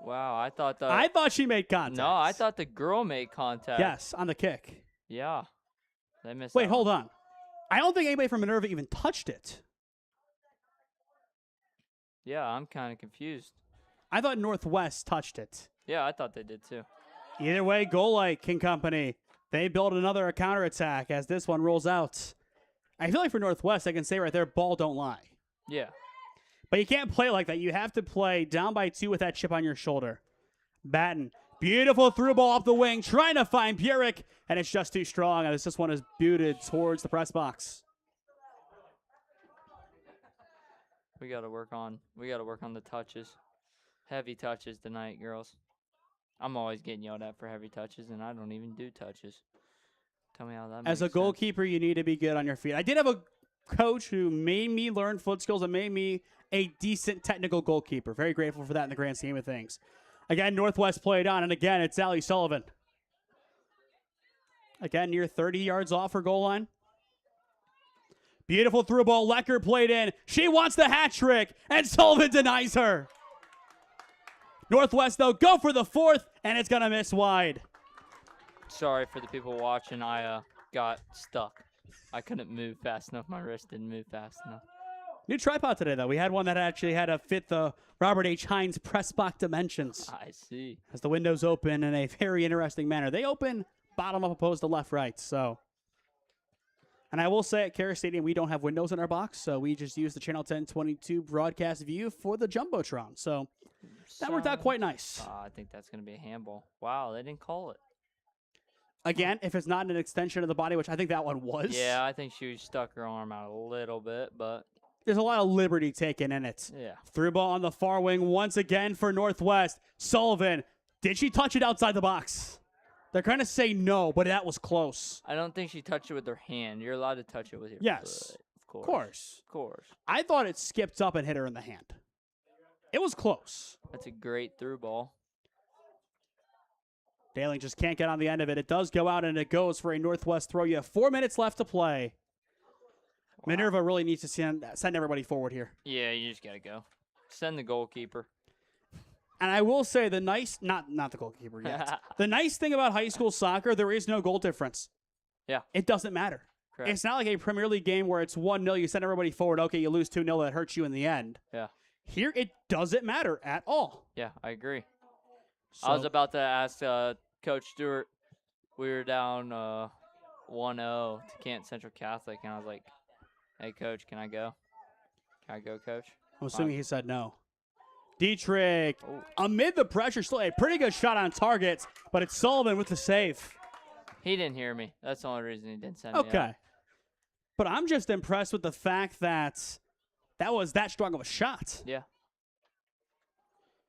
Wow, I thought I thought she made contact. No, I thought the girl made contact. Yes, on the kick. Yeah. They missed. Wait, that hold one. on. I don't think anybody from Minerva even touched it. Yeah, I'm kind of confused. I thought Northwest touched it. Yeah, I thought they did too. Either way, goal like King Company. They build another counterattack as this one rolls out. I feel like for Northwest, I can say right there, ball don't lie. Yeah. But you can't play like that. You have to play down by 2 with that chip on your shoulder. Batten. Beautiful through ball off the wing, trying to find Burek, and it's just too strong as this one is booted towards the press box. We got to work on the touches. Heavy touches tonight, girls. I'm always getting yelled at for heavy touches, and I don't even do touches. Tell me how that makes As a sense. goalkeeper, you need to be good on your feet. I did have a coach who made me learn foot skills and made me a decent technical goalkeeper. Very grateful for that in the grand scheme of things. Again, Northwest played on, and again, it's Allie Sullivan. Again, near 30 yards off her goal line. Beautiful through ball. Lecker played in. She wants the hat trick, and Sullivan denies her. Northwest, though, go for the 4th, and it's going to miss wide. Sorry for the people watching. I got stuck. I couldn't move fast enough. My wrist didn't move fast enough. New tripod today, though. We had one that actually had to fit the Robert H. Hines press box dimensions. I see. As the windows open in a very interesting manner. They open bottom up opposed to left, right. So, and I will say at Kara Stadium, we don't have windows in our box, so we just use the Channel 1022 broadcast view for the Jumbotron. So that worked out quite nice. I think that's going to be a handball. Wow, they didn't call it. Again, if it's not an extension of the body, which I think that one was. Yeah, I think she stuck her arm out a little bit, but There's a lot of liberty taken in it. yeah. Through ball on the far wing once again for Northwest. Sullivan, did she touch it outside the box? They're going to say no, but that was close. I don't think she touched it with her hand. You're allowed to touch it with your Yes. foot. Of course. Of course. Of course. I thought it skipped up and hit her in the hand. It was close. That's a great through ball. Daling just can't get on the end of it. It does go out, and it goes for a Northwest throw. You have 4 minutes left to play. Wow. Minerva really needs to send everybody forward here. Yeah, you just got to go. Send the goalkeeper. And I will say the nice, not the goalkeeper yet. The nice thing about high school soccer, there is no goal difference. Yeah. It doesn't matter. Correct. It's not like a Premier League game where it's 1-0, you send everybody forward, okay, you lose 2-0, that hurts you in the end. Yeah. Here, it doesn't matter at all. Yeah, I agree. So, I was about to ask Coach Stewart. We were down 1-0 to Canton Central Catholic, and I was like, hey, Coach, can I go? Can I go, Coach? I'm assuming he said no. Dietrich, amid the pressure, still a pretty good shot on target, but it's Sullivan with the save. He didn't hear me. That's the only reason he didn't send me Okay. out. But I'm just impressed with the fact that that was that strong of a shot. Yeah.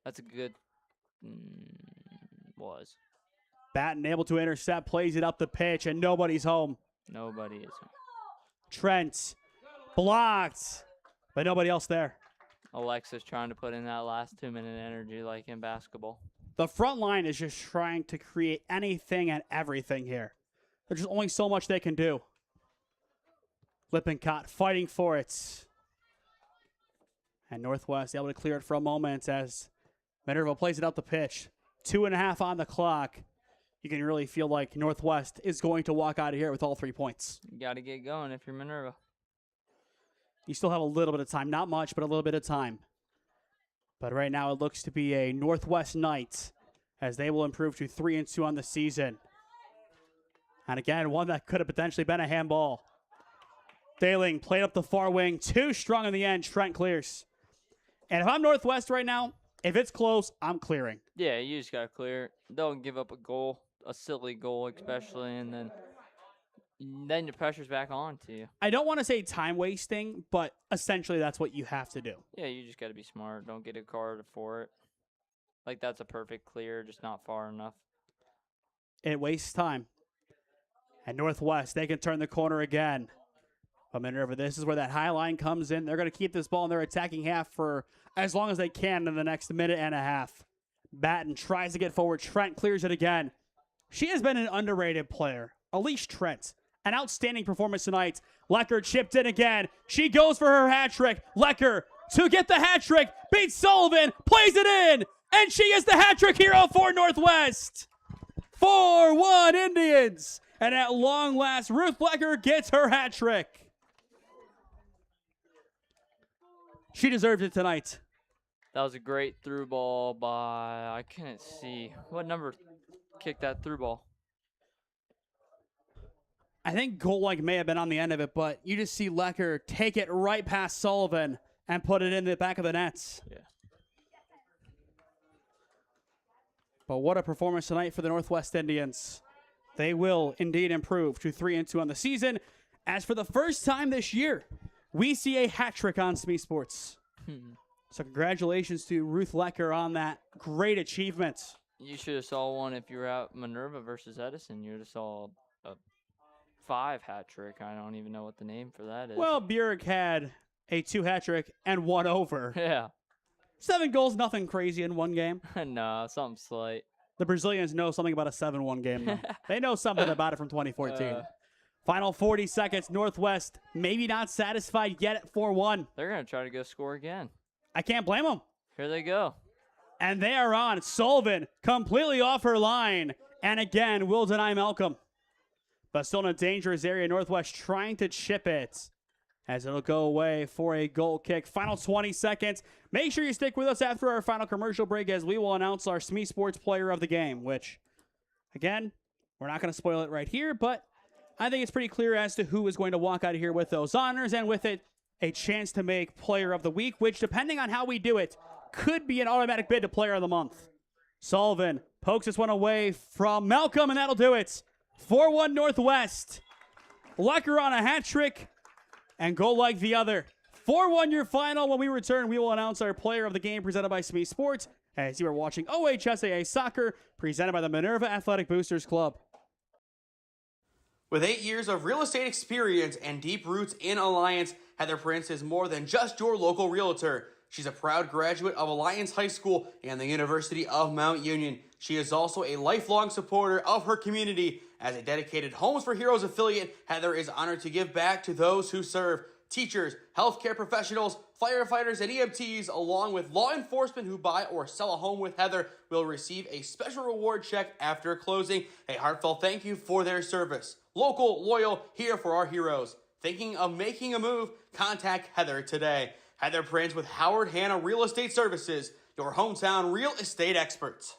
That's a good was. Batten able to intercept, plays it up the pitch, and nobody's home. Nobody is. Trent blocked, but nobody else there. Alexa's trying to put in that last 2-minute energy like in basketball. The front line is just trying to create anything and everything here. There's just only so much they can do. Lippincott fighting for it. And Northwest able to clear it for a moment as Minerva plays it up the pitch. 2.5 on the clock. You can really feel like Northwest is going to walk out of here with all 3 points. You got to get going if you're Minerva. You still have a little bit of time. Not much, but a little bit of time. But right now it looks to be a Northwest night as they will improve to 3-2 on the season. And again, one that could have potentially been a handball. Daling played up the far wing. Too strong in the end. Trent clears. And if I'm Northwest right now, if it's close, I'm clearing. Yeah, you just got to clear it. Don't give up a goal, a silly goal especially, and then the pressure's back on to you. I don't want to say time wasting, but essentially that's what you have to do. Yeah, you just got to be smart. Don't get a card for it. Like, that's a perfect clear, just not far enough. It wastes time. And Northwest, they can turn the corner again. But Minerva, this is where that high line comes in. They're going to keep this ball in their attacking half for as long as they can in the next minute and a half. Batten tries to get forward. Trent clears it again. She has been an underrated player. Elise Trent, an outstanding performance tonight. Lecker chipped in again. She goes for her hat trick. Lecker to get the hat trick. Beats Sullivan. Plays it in. And she is the hat trick hero for Northwest. 4-1 Indians. And at long last, Ruth Lecker gets her hat trick. She deserved it tonight. That was a great through ball by, I couldn't see. What number kicked that through ball? I think Golik may have been on the end of it, but you just see Lecker take it right past Sullivan and put it in the back of the nets. Yeah. But what a performance tonight for the Northwest Indians. They will indeed improve to 3-2 on the season. As for the first time this year, we see a hat trick on SmeeSports. So congratulations to Ruth Lecker on that great achievement. You should have saw one if you were at Minerva versus Edison. You would have saw a 5 hat trick. I don't even know what the name for that is. Well, Burek had a 2 hat trick and 1 over. Yeah. 7 goals, nothing crazy in one game. No, something slight. The Brazilians know something about a 7-1 game, though. They know something about it from 2014. Final 40 seconds. Northwest maybe not satisfied yet at 4-1. They're going to try to go score again. I can't blame them. Here they go. And they are on. Sullivan completely off her line. And again, will deny Malcolm. But still in a dangerous area. Northwest trying to chip it as it'll go away for a goal kick. Final 20 seconds. Make sure you stick with us after our final commercial break as we will announce our SmeeSports player of the game, which, again, we're not going to spoil it right here, but I think it's pretty clear as to who is going to walk out of here with those honors and with it a chance to make player of the week, which, depending on how we do it, could be an automatic bid to player of the month. Sullivan pokes this one away from Malcolm, and that'll do it. 4-1 Northwest. Lecker on a hat trick and go like the other. 4-1 your final. When we return, we will announce our player of the game presented by SmeeSports as you are watching OHSAA Soccer presented by the Minerva Athletic Boosters Club. With 8 years of real estate experience and deep roots in Alliance, Heather Prince is more than just your local realtor. She's a proud graduate of Alliance High School and the University of Mount Union. She is also a lifelong supporter of her community. As a dedicated Homes for Heroes affiliate, Heather is honored to give back to those who serve. Teachers, healthcare professionals, firefighters, and EMTs, along with law enforcement who buy or sell a home with Heather, will receive a special reward check after closing. A heartfelt thank you for their service. Local, loyal, here for our heroes. Thinking of making a move? Contact Heather today. Heather Prince with Howard Hanna Real Estate Services, your hometown real estate experts.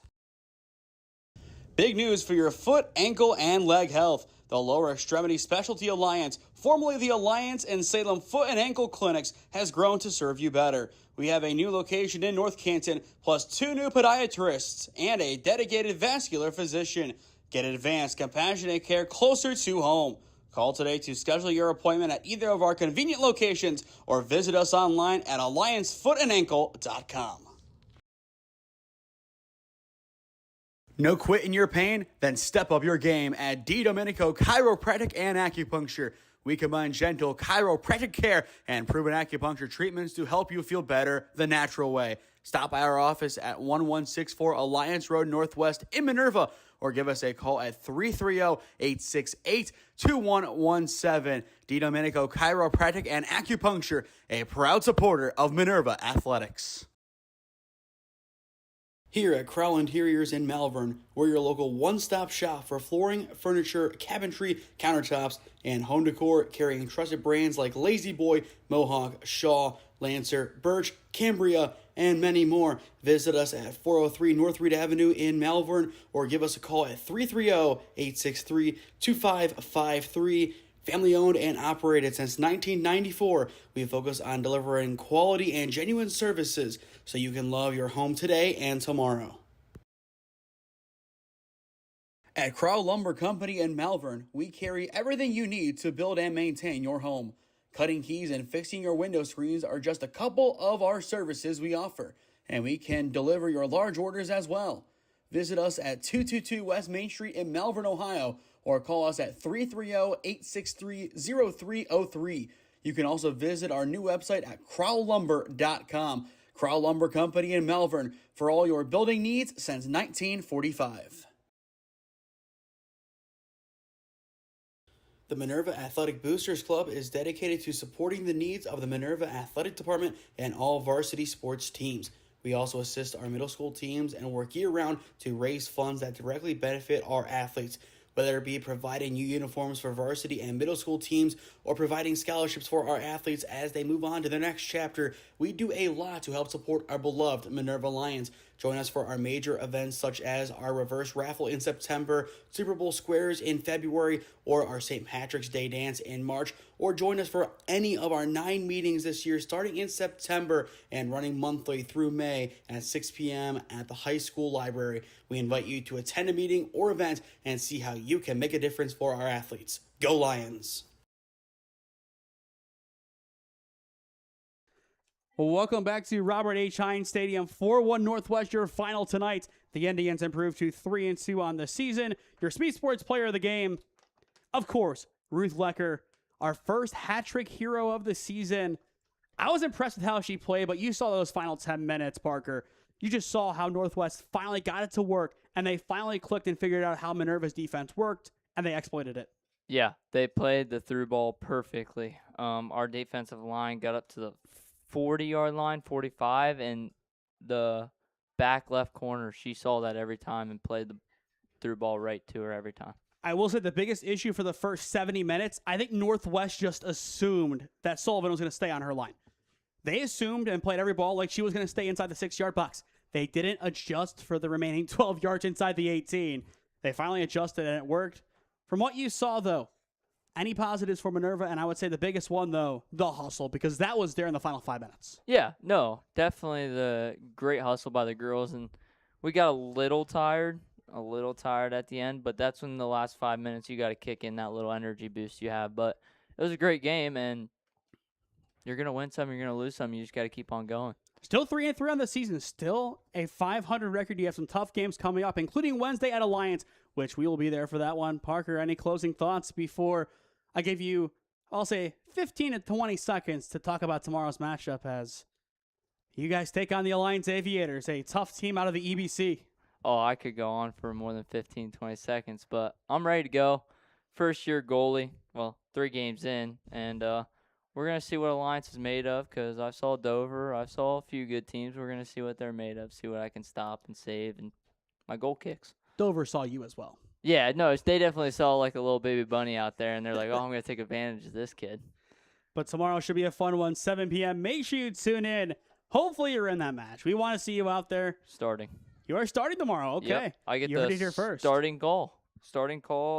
Big news for your foot, ankle, and leg health. The Lower Extremity Specialty Alliance, formerly the Alliance and Salem Foot and Ankle Clinics, has grown to serve you better. We have a new location in North Canton, plus 2 new podiatrists and a dedicated vascular physician. Get advanced, compassionate care closer to home. Call today to schedule your appointment at either of our convenient locations or visit us online at alliancefootанdankle.com. No quit in your pain? Then step up your game at D. Domenico Chiropractic and Acupuncture. We combine gentle chiropractic care and proven acupuncture treatments to help you feel better the natural way. Stop by our office at 1164 Alliance Road Northwest in Minerva, or give us a call at 330-868-2117. D. Domenico Chiropractic and Acupuncture, a proud supporter of Minerva Athletics. Here at Crowell Interiors in Malvern, we're your local one-stop shop for flooring, furniture, cabinetry, countertops, and home decor, carrying trusted brands like Lazy Boy, Mohawk, Shaw, Lancer, Birch, Cambria, and many more. Visit us at 403 North Reed Avenue in Malvern, or give us a call at 330-863-2553. Family owned and operated since 1994, we focus on delivering quality and genuine services so you can love your home today and tomorrow. At Crowell Lumber Company in Malvern, we carry everything you need to build and maintain your home. Cutting keys and fixing your window screens are just a couple of our services we offer, and we can deliver your large orders as well. Visit us at 222 West Main Street in Malvern, Ohio, or call us at 330-863-0303. You can also visit our new website at crowlumber.com. Crowell Lumber Company in Malvern, for all your building needs since 1945. The Minerva Athletic Boosters Club is dedicated to supporting the needs of the Minerva Athletic Department and all varsity sports teams. We also assist our middle school teams and work year-round to raise funds that directly benefit our athletes. Whether it be providing new uniforms for varsity and middle school teams or providing scholarships for our athletes as they move on to their next chapter, we do a lot to help support our beloved Minerva Lions. Join us for our major events such as our reverse raffle in September, Super Bowl squares in February, or our St. Patrick's Day dance in March, or join us for any of our 9 meetings this year starting in September and running monthly through May at 6 p.m. at the high school library. We invite you to attend a meeting or event and see how you can make a difference for our athletes. Go Lions! Well, welcome back to Robert H. Hines Stadium. 4-1 Northwest, your final tonight. The Indians improved to 3-2 on the season. Your SmeeSports player of the game, of course, Ruth Lecker, our first hat-trick hero of the season. I was impressed with how she played, but you saw those final 10 minutes, Parker. You just saw how Northwest finally got it to work, and they finally clicked and figured out how Minerva's defense worked, and they exploited it. Yeah, they played the through ball perfectly. Our defensive line got up to the 40-yard line, 45, and the back left corner, she saw that every time and played the through ball right to her every time. I will say the biggest issue for the first 70 minutes, I think Northwest just assumed that Sullivan was going to stay on her line. They assumed and played every ball like she was going to stay inside the 6-yard box. They didn't adjust for the remaining 12 yards inside the 18. They finally adjusted, and it worked. From what you saw, though, any positives for Minerva? And I would say the biggest one, though, the hustle, because that was there in the final 5 minutes. Yeah, no, definitely the great hustle by the girls. And we got a little tired at the end, but that's when the last 5 minutes you got to kick in that little energy boost you have. But it was a great game, and you're going to win some, you're going to lose some. You just got to keep on going. Still 3-3 on the season. Still a 500 record. You have some tough games coming up, including Wednesday at Alliance, which we will be there for that one. Parker, any closing thoughts before I give you, I'll say, 15 to 20 seconds to talk about tomorrow's matchup as you guys take on the Alliance Aviators, a tough team out of the EBC. Oh, I could go on for more than 15, 20 seconds, but I'm ready to go. First year goalie, 3 games in, and we're going to see what Alliance is made of because I saw Dover. I saw a few good teams. We're going to see what they're made of, see what I can stop and save, and my goal kicks. Dover saw you as well. Yeah, no, they definitely saw like a little baby bunny out there, and they're like, oh, I'm going to take advantage of this kid. But tomorrow should be a fun one, 7 p.m. Make sure you tune in. Hopefully you're in that match. We want to see you out there. Starting. You are starting tomorrow. Okay. Yep, I get the starting call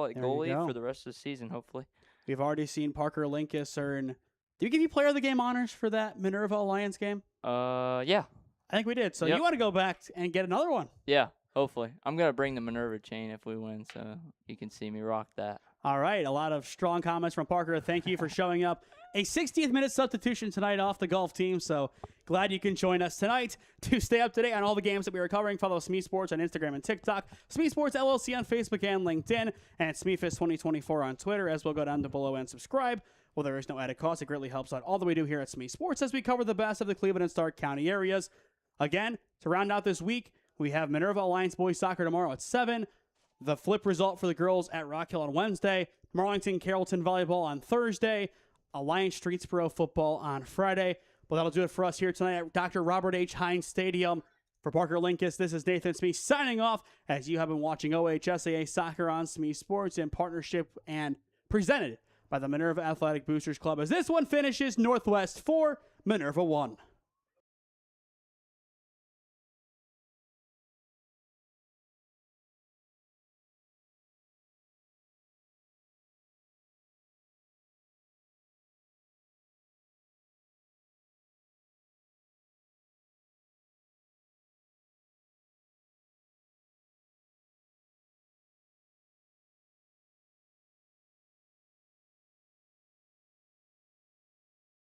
at goalie for the rest of the season, hopefully. We've already seen Parker Linkus earn. Did we give you player of the game honors for that Minerva Alliance game? Yeah. I think we did. So Yep. You want to go back and get another one. Yeah. Hopefully. I'm going to bring the Minerva chain if we win, so you can see me rock that. All right, a lot of strong comments from Parker. Thank you for showing up. A 60th minute substitution tonight off the golf team, so glad you can join us tonight. To stay up to date on all the games that we are covering, follow SmeeSports on Instagram and TikTok, SmeeSports LLC on Facebook and LinkedIn, and SmeeFist 2024 on Twitter, as well go down to below and subscribe. Well, there is no added cost. It greatly helps out all that we do here at SmeeSports as we cover the best of the Cleveland and Stark County areas. Again, to round out this week, we have Minerva Alliance Boys Soccer tomorrow at 7. The flip result for the girls at Rock Hill on Wednesday. Marlington Carrollton Volleyball on Thursday. Alliance Streetsboro Football on Friday. Well, that'll do it for us here tonight at Dr. Robert Hines Stadium. For Parker Linkus, this is Nathan Smee signing off as you have been watching OHSAA Soccer on SmeeSports in partnership and presented by the Minerva Athletic Boosters Club as this one finishes Northwest 4, Minerva 1.